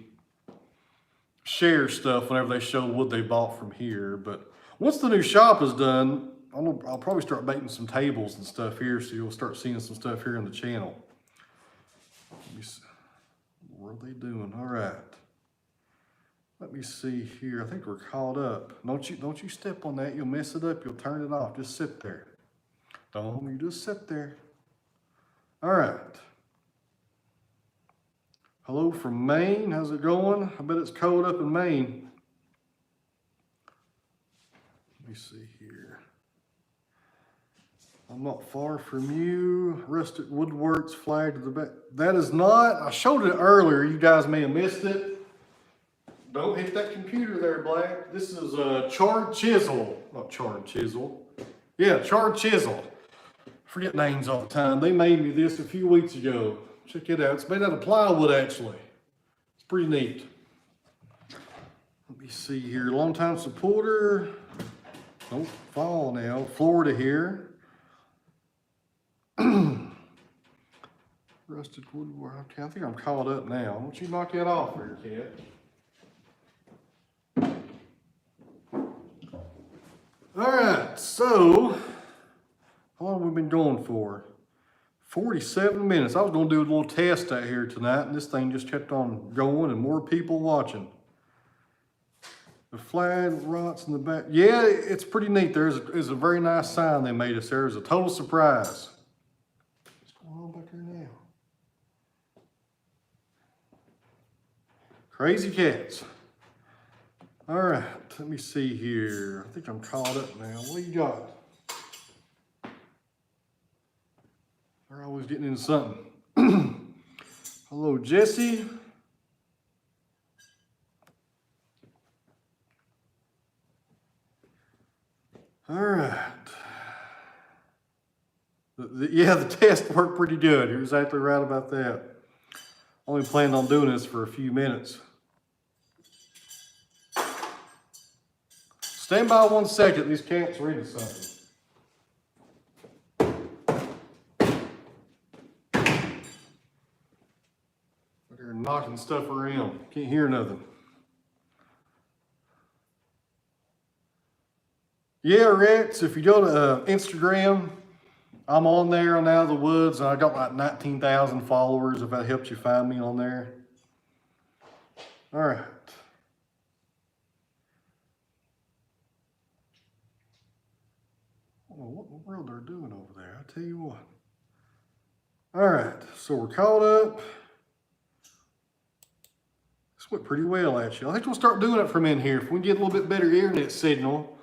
share stuff whenever they show what they bought from here. But once the new shop is done, I'll probably start making some tables and stuff here, so you'll start seeing some stuff here on the channel. Let me see. What are they doing? All right. Let me see here. I think we're caught up. Don't you step on that. You'll mess it up. You'll turn it off. Just sit there. Don't you just sit there. All right. Hello from Maine. How's it going? I bet it's cold up in Maine. Let me see here. I'm not far from you. Rustic Woodworks flag to the back. That is not, I showed it earlier. You guys may have missed it. Don't hit that computer there, Black. This is a charred chisel. Not charred chisel. Yeah, charred chisel. Forget names all the time. They made me this a few weeks ago. Check it out. It's made out of plywood, actually. It's pretty neat. Let me see here. Longtime supporter. Don't fall now. Florida here. Rusted woodwork. Okay, I think I'm caught up now. Why don't you knock that off there, cat? All right, so how long have we been going for? 47 minutes. I was going to do a little test out here tonight, and this thing just kept on going and more people watching. The flag rots in the back. Yeah, it's pretty neat. There's a very nice sign they made us there. It was a total surprise. What's going on back here now? Crazy cats. All right, let me see here. I think I'm caught up now. What do you got? They're always getting into something. Hello, Jesse. All right. Yeah, the test worked pretty good. You're exactly right about that. Only planned on doing this for a few minutes. Stand by 1 second. These cats are into something. They're knocking stuff around. Can't hear nothing. Yeah, Rex, if you go to Instagram, I'm on there on Out of the Woods, and I got like 19,000 followers, if that helps you find me on there. All right. Oh, what in the world they're doing over there? I tell you what. All right, so we're caught up. This went pretty well, actually. I think we'll start doing it from in here. If we can get a little bit better internet signal,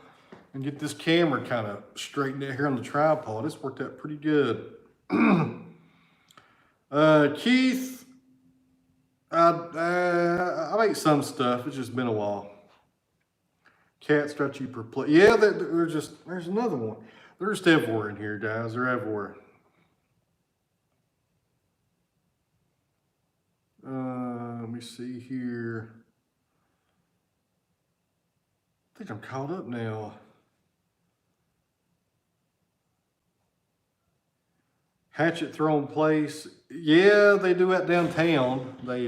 and get this camera kind of straightened out here on the tripod. It's worked out pretty good. Keith, I make some stuff. It's just been a while. Cats got you perplexed. Yeah, there's another one. They're just everywhere in here, guys. They're everywhere. Let me see here. I think I'm caught up now. Hatchet thrown place. Yeah, they do that downtown. They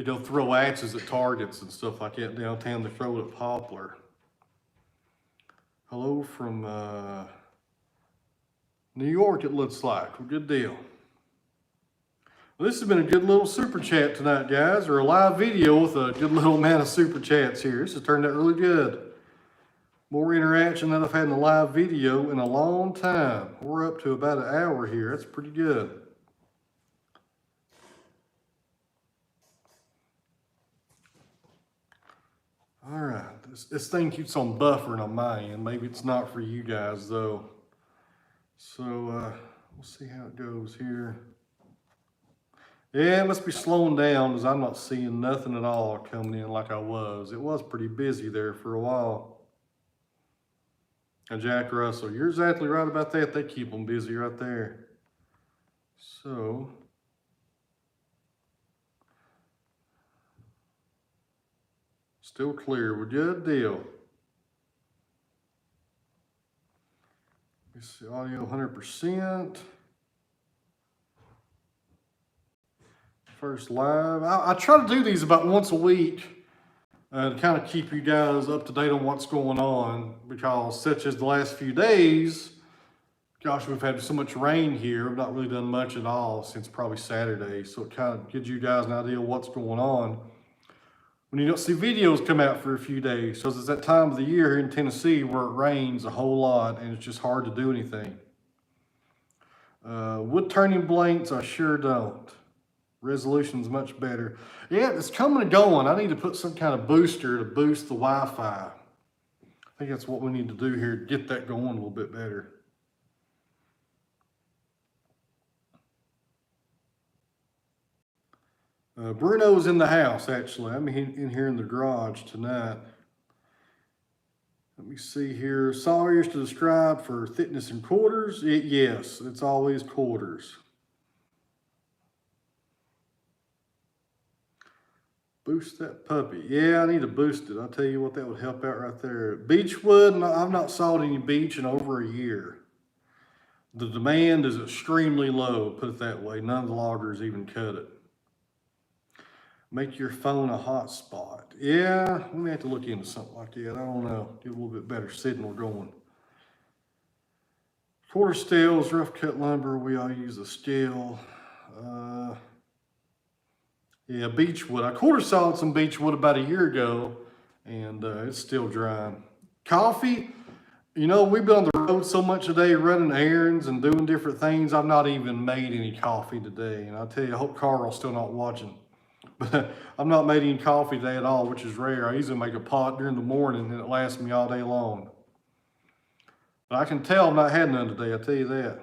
go throw axes at targets and stuff like that downtown. They throw it at Poplar. Hello from New York, it looks like. Well, good deal. Well, this has been a good little super chat tonight, guys, or a live video with a good little amount of super chats here. This has turned out really good. More interaction than I've had in a live video in a long time. We're up to about an hour here. That's pretty good. All right, this thing keeps on buffering on my end. Maybe it's not for you guys though. So we'll see how it goes here. Yeah, it must be slowing down because I'm not seeing nothing at all coming in like I was. It was pretty busy there for a while. And Jack Russell, you're exactly right about that. They keep them busy right there. So, still clear. We're good deal. Let's see, audio 100%. First live. I try to do these about once a week to kind of keep you guys up to date on what's going on, because such as the last few days, gosh, we've had so much rain here. We've not really done much at all since probably Saturday. So it kind of gives you guys an idea of what's going on when you don't see videos come out for a few days. So it's that time of the year here in Tennessee where it rains a whole lot and it's just hard to do anything. Wood turning blanks, I sure don't. Resolution's much better. Yeah, it's coming and going. I need to put some kind of booster to boost the Wi-Fi. I think that's what we need to do here to get that going a little bit better. Bruno's in the house, actually. I'm in here in the garage tonight. Let me see here. Sawyers to describe for thickness in quarters. Yes, it's always quarters. Boost that puppy. Yeah, I need to boost it. I'll tell you what, that would help out right there. Beechwood, I've not sawed any beech in over a year. The demand is extremely low, put it that way. None of the loggers even cut it. Make your phone a hotspot. Yeah, we may have to look into something like that. I don't know. Get a little bit better signal going. Quarter scales, rough cut lumber. We all use a scale. Yeah, beechwood. I quarter sawed some beechwood about a year ago, and it's still drying. Coffee, you know, we've been on the road so much today running errands and doing different things. I've not even made any coffee today. And I tell you, I hope Carl's still not watching. But I've not made any coffee today at all, which is rare. I usually make a pot during the morning and it lasts me all day long. But I can tell I've not had none today, I'll tell you that.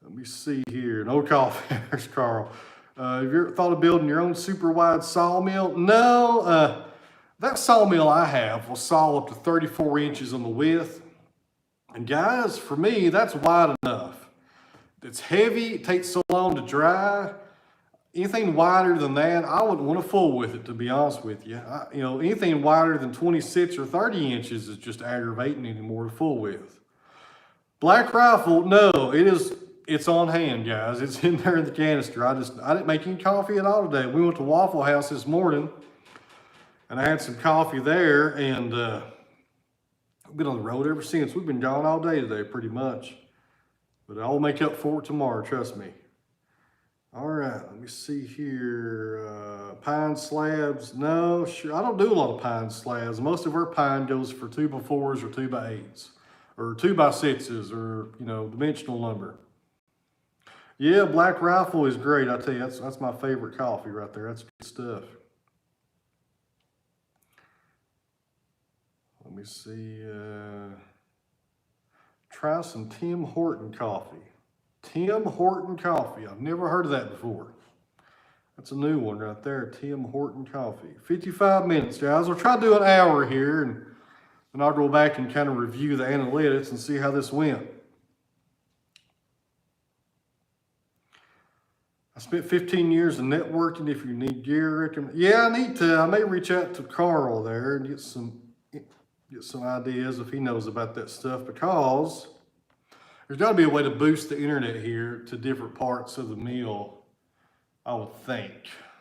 Let me see here. No coffee. There's Carl. Have you ever thought of building your own super wide sawmill? No. That sawmill I have will saw up to 34 inches on the width. And guys, for me, that's wide enough. It's heavy. It takes so long to dry. Anything wider than that, I wouldn't want to fool with it, to be honest with you. You know, anything wider than 26 or 30 inches is just aggravating anymore to fool with. Black Rifle, no, it's on hand, guys. It's in there in the canister. I didn't make any coffee at all today. We went to Waffle House this morning, and I had some coffee there, and I've been on the road ever since. We've been gone all day today, pretty much. But I'll make up for it tomorrow, trust me. All right, let me see here. Pine slabs, no, sure. I don't do a lot of pine slabs. Most of our pine goes for 2x4s or 2x8s, or 2x6s, or, you know, dimensional lumber. Yeah, Black Rifle is great. I tell you, that's my favorite coffee right there. That's good stuff. Let me see. Try some Tim Horton coffee. Tim Horton coffee. I've never heard of that before. That's a new one right there. Tim Horton coffee. 55 minutes, guys. We'll try to do an hour here, and then I'll go back and kind of review the analytics and see how this went. I spent 15 years in networking. If you need gear, yeah, I need to. I may reach out to Carl there and get some ideas if he knows about that stuff, because there's got to be a way to boost the internet here to different parts of the mill. I would think,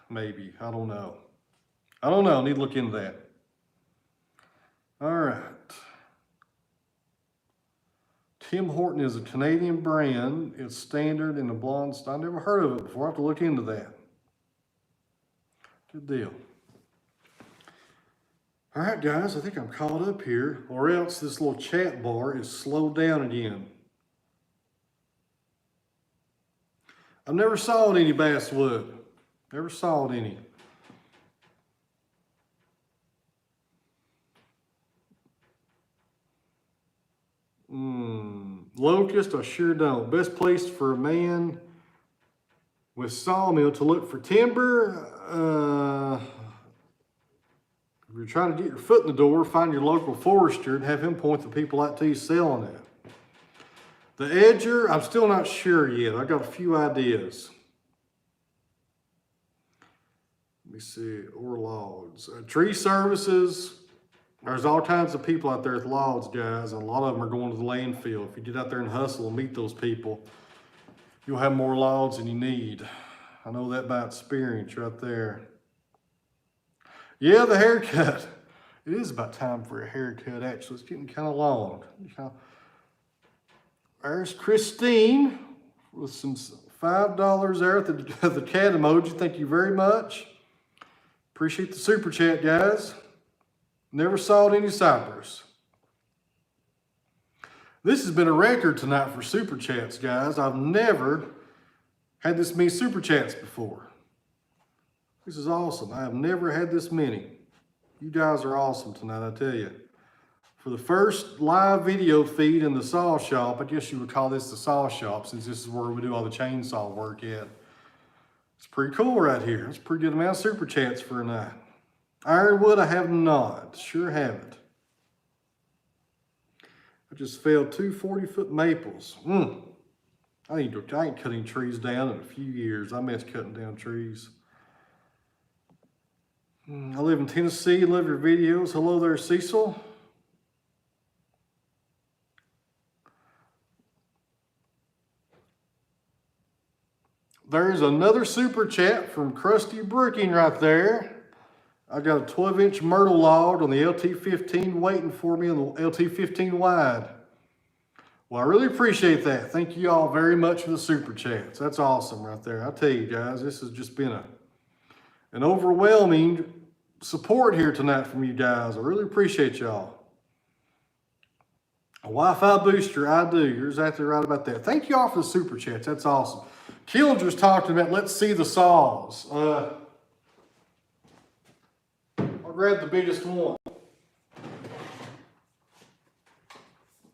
maybe. I don't know. I need to look into that. All right. Tim Horton is a Canadian brand. It's standard in the blonde style. I never heard of it before. I have to look into that. Good deal. All right, guys, I think I'm caught up here, or else this little chat bar is slowed down again. I've never sawed any basswood. Never sawed any. Locust, I sure don't. Best place for a man with Sawmill to look for timber. If you're trying to get your foot in the door, find your local forester and have him point the people out to you selling it. The edger, I'm still not sure yet. I got a few ideas. Let me see, or logs. Tree services. There's all kinds of people out there with logs, guys, and a lot of them are going to the landfill. If you get out there and hustle and meet those people, you'll have more logs than you need. I know that by experience right there. Yeah, the haircut. It is about time for a haircut, actually. It's getting kind of long. There's Christine with some $5 there at the cat emoji. Thank you very much. Appreciate the super chat, guys. Never sawed any cypress. This has been a record tonight for super chats, guys. I've never had this many super chats before. This is awesome. I have never had this many. You guys are awesome tonight, I tell you. For the first live video feed in the saw shop, I guess you would call this the saw shop, since this is where we do all the chainsaw work at. It's pretty cool right here. It's a pretty good amount of super chats for a night. Ironwood, I have not. Sure haven't. I just felled 2 40-foot maples. I ain't cutting trees down in a few years. I miss cutting down trees. I live in Tennessee. Love your videos. Hello there, Cecil. There's another super chat from Krusty Brooking right there. I got a 12-inch myrtle log on the LT15 waiting for me on the LT15 wide. Well, I really appreciate that. Thank you all very much for the super chats. That's awesome right there. I tell you guys, this has just been an overwhelming support here tonight from you guys. I really appreciate y'all. A Wi-Fi booster, I do. You're exactly right about that. Thank you all for the super chats. That's awesome. Killinger's talking about let's see the saws. I'll grab the biggest one.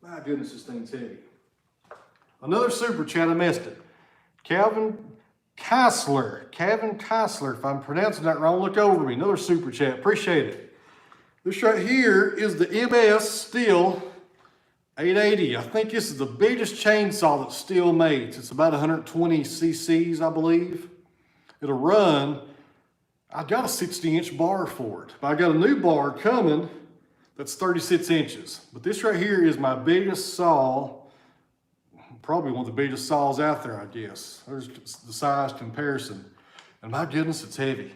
My goodness, this thing's heavy. Another super chat, I missed it. Calvin Keisler, if I'm pronouncing that wrong, look over me. Another super chat, appreciate it. This right here is the MS Steel 880. I think this is the biggest chainsaw that Steel makes. It's about 120 cc's, I believe. It'll run. I got a 60-inch bar for it, but I got a new bar coming that's 36 inches. But this right here is my biggest saw, probably one of the biggest saws out there, I guess. There's the size comparison. And my goodness, it's heavy.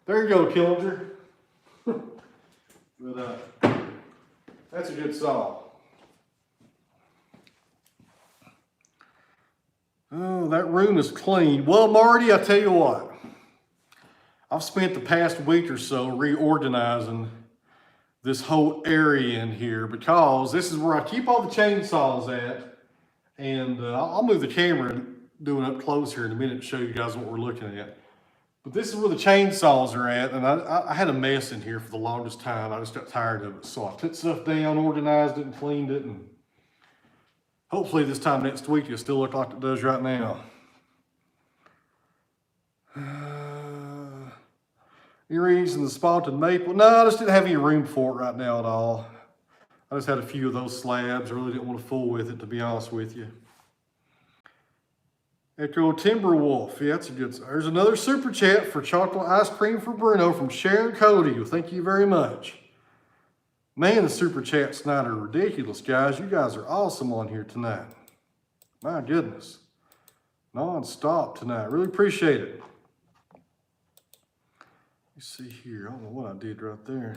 There you go, Killinger. But that's a good saw. Oh, that room is clean. Well, Marty, I tell you what. I've spent the past week or so reorganizing this whole area in here, because this is where I keep all the chainsaws at. And I'll move the camera and do it up close here in a minute to show you guys what we're looking at. But this is where the chainsaws are at, and I had a mess in here for the longest time. I just got tired of it. So I took stuff down, organized it, and cleaned it, and hopefully this time next week it'll still look like it does right now. Earrings and the spotted maple. No, I just didn't have any room for it right now at all. I just had a few of those slabs. I really didn't want to fool with it, to be honest with you. Echo Timberwolf. Yeah, that's a good. There's another super chat for chocolate ice cream for Bruno from Sharon Cody. Well, thank you very much. Man, the super chats tonight are ridiculous, guys. You guys are awesome on here tonight. My goodness. Non-stop tonight. Really appreciate it. Let's see here. I don't know what I did right there.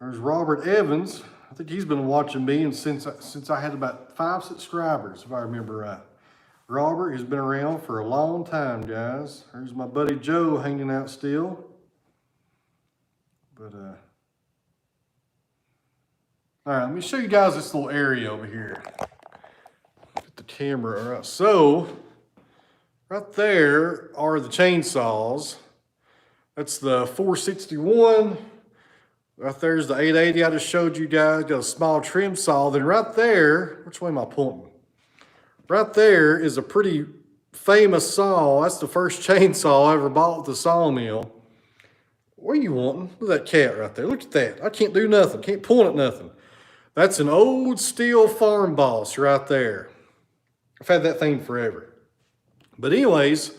There's Robert Evans. I think he's been watching me and since I had about 5 subscribers, if I remember right. Robert has been around for a long time, guys. There's my buddy Joe hanging out still. But, all right, let me show you guys this little area over here. Get the camera, all right. So, right there are the chainsaws. That's the 461. Right there's the 880 I just showed you guys. Got a small trim saw. Then right there, which way am I pointing? Right there is a pretty famous saw. That's the first chainsaw I ever bought at the Sawmill. What are you wanting? Look at that cat right there. Look at that. I can't do nothing. Can't point at nothing. That's an old steel farm boss right there. I've had that thing forever. But anyways,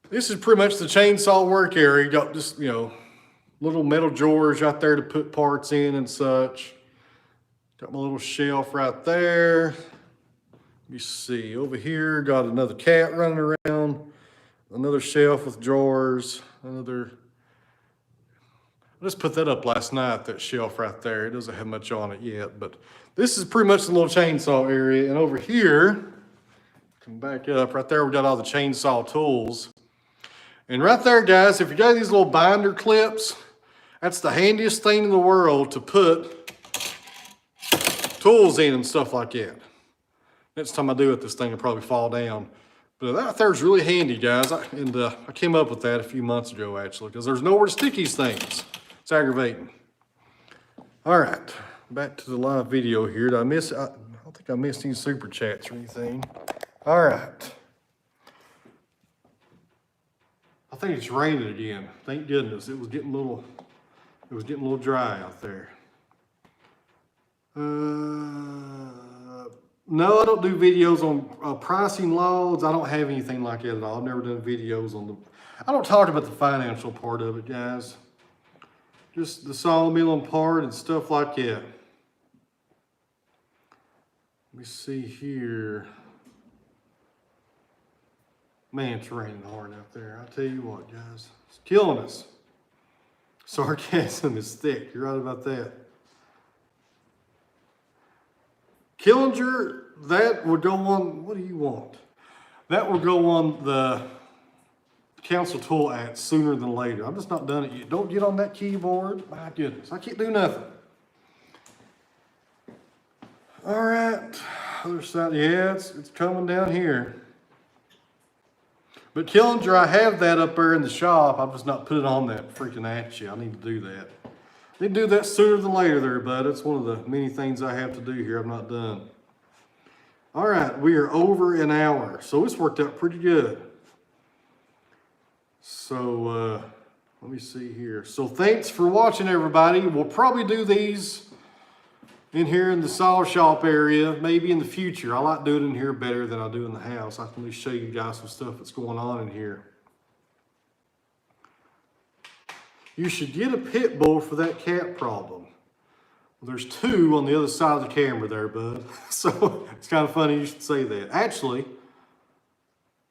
this is pretty much the chainsaw work area. You got just, you know, little metal drawers right there to put parts in and such. Got my little shelf right there. Let me see, over here, got another cat running around. Another shelf with drawers. Another, I just put that up last night, that shelf right there. It doesn't have much on it yet, but this is pretty much the little chainsaw area. And over here, come back up, right there we got all the chainsaw tools. And right there, guys, if you got these little binder clips, that's the handiest thing in the world to put tools in and stuff like that. Next time I do it, this thing will probably fall down. But that there's really handy, guys. I came up with that a few months ago, actually, because there's nowhere to stick these things. It's aggravating. All right, back to the live video here. Did I miss? I don't think I missed any super chats or anything. All right. I think it's raining again. Thank goodness. It was getting a little dry out there. No, I don't do videos on pricing logs. I don't have anything like that at all. I've never done videos on them. I don't talk about the financial part of it, guys. Just the sawmilling part and stuff like that. Let me see here. Man, it's raining hard out there. I tell you what, guys, it's killing us. Sarcasm is thick. You're right about that. Killinger, that would go on, what do you want? That will go on the council tool act sooner than later. I'm just not done it yet. Don't get on that keyboard. My goodness, I can't do nothing. All right, other side, yeah, it's coming down here. But Killinger, I have that up there in the shop. I've just not put it on that freaking at you. I need to do that. I need to do that sooner than later there, bud. It's one of the many things I have to do here. I've not done. All right, we are over an hour. So this worked out pretty good. So let me see here. So thanks for watching, everybody. We'll probably do these in here in the saw shop area, maybe in the future. I like doing it in here better than I do in the house. I can at least show you guys some stuff that's going on in here. You should get a pit bull for that cat problem. Well, there's 2 on the other side of the camera there, bud. So it's kind of funny you should say that. Actually,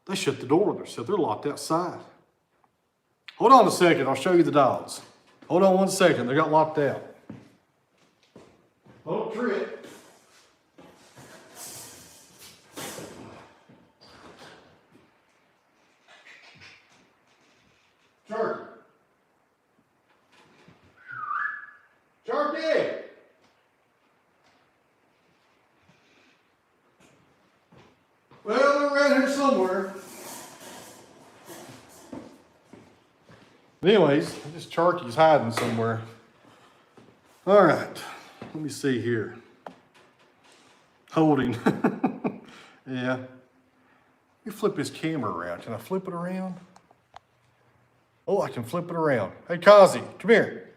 they shut the door on their self. They're locked outside. Hold on a second. I'll show you the dogs. Hold on one second. They got locked out. Don't trip. Sharky. Sharky! Well, they're around here somewhere. Anyways, this Charky's hiding somewhere. All right, let me see here. Holding. Yeah. Let me flip his camera around. Can I flip it around? Oh, I can flip it around. Hey, Kazi, come here.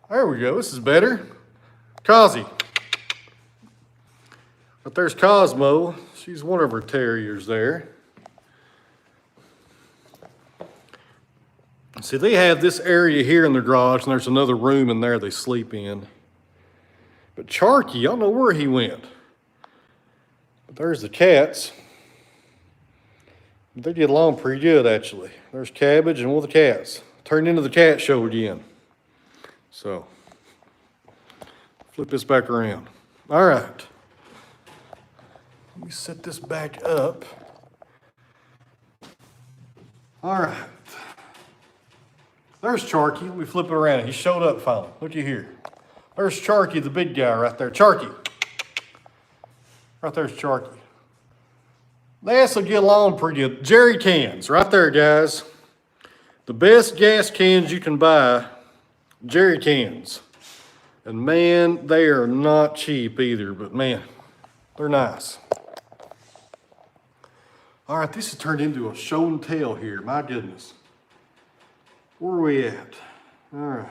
There we go. This is better. Kazi. But there's Cosmo. She's one of her terriers there. See, they have this area here in their garage, and there's another room in there they sleep in. But Charky, I don't know where he went. But there's the cats. They get along pretty good, actually. There's Cabbage and one of the cats. Turned into the cat show again. So, flip this back around. All right. Let me set this back up. All right. There's Charky. Let me flip it around. He showed up finally. Looky here. There's Charky, the big guy right there. Charky. Right there's Charky. They also get along pretty good. Jerry cans, right there, guys. The best gas cans you can buy, Jerry cans. And man, they are not cheap either, but man, they're nice. All right, this has turned into a show and tell here. My goodness. Where are we at? All right.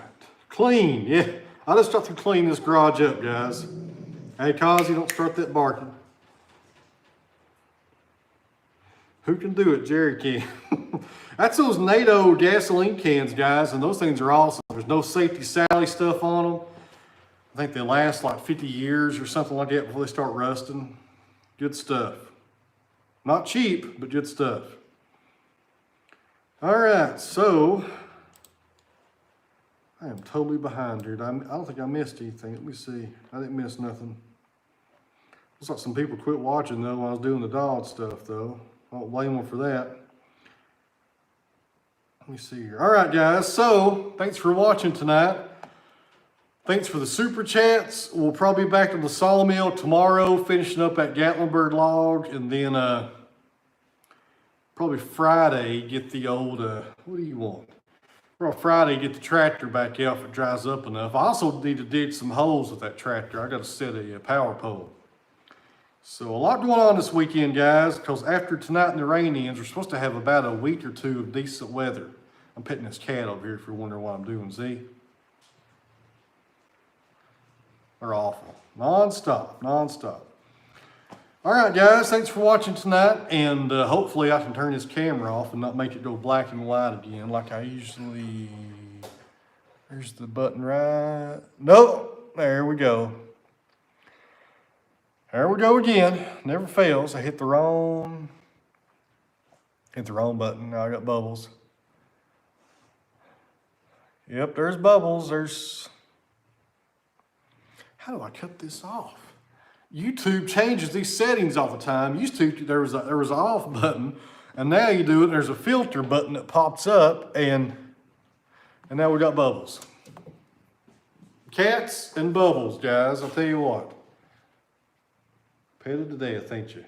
Clean, yeah. I just have to clean this garage up, guys. Hey, Kazi, don't start that barking. Who can do it? Jerry can. That's those NATO gasoline cans, guys, and those things are awesome. There's no Safety Sally stuff on them. I think they last like 50 years or something like that before they start rusting. Good stuff. Not cheap, but good stuff. All right, so I am totally behind here. I don't think I missed anything. Let me see. I didn't miss nothing. Looks like some people quit watching though when I was doing the dog stuff though. I don't blame them for that. Let me see here. All right, guys. So thanks for watching tonight. Thanks for the super chats. We'll probably be back to the Sawmill tomorrow, finishing up at Gatlinburg Log, and then probably Friday get the old, what do you want? Probably Friday get the tractor back out if it dries up enough. I also need to dig some holes with that tractor. I got to set a power pole. So a lot going on this weekend, guys, because after tonight and the rain ends, we're supposed to have about a week or two of decent weather. I'm petting this cat over here if you're wondering what I'm doing. See? They're awful. Non-stop, non-stop. All right, guys, thanks for watching tonight, and hopefully I can turn this camera off and not make it go black and white again like I usually... There's the button right... Nope, there we go. There we go again. Never fails. I hit the wrong button. Now I got bubbles. Yep, there's bubbles. There's... How do I cut this off? YouTube changes these settings all the time. Used to there was an off button, and now you do it. There's a filter button that pops up, and now we got bubbles. Cats and bubbles, guys. I'll tell you what. Petted to death, ain't you?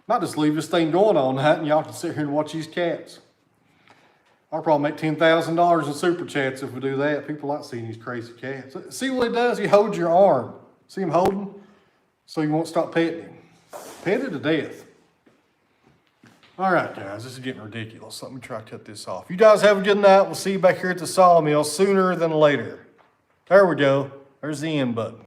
Might just leave this thing going all night, and y'all can sit here and watch these cats. I'll probably make $10,000 in super chats if we do that. People like seeing these crazy cats. See what he does? He holds your arm. See him holding? So you won't stop petting him. Petted to death. All right, guys, this is getting ridiculous. Let me try to cut this off. You guys have a good night. We'll see you back here at the Sawmill sooner than later. There we go. There's the end button.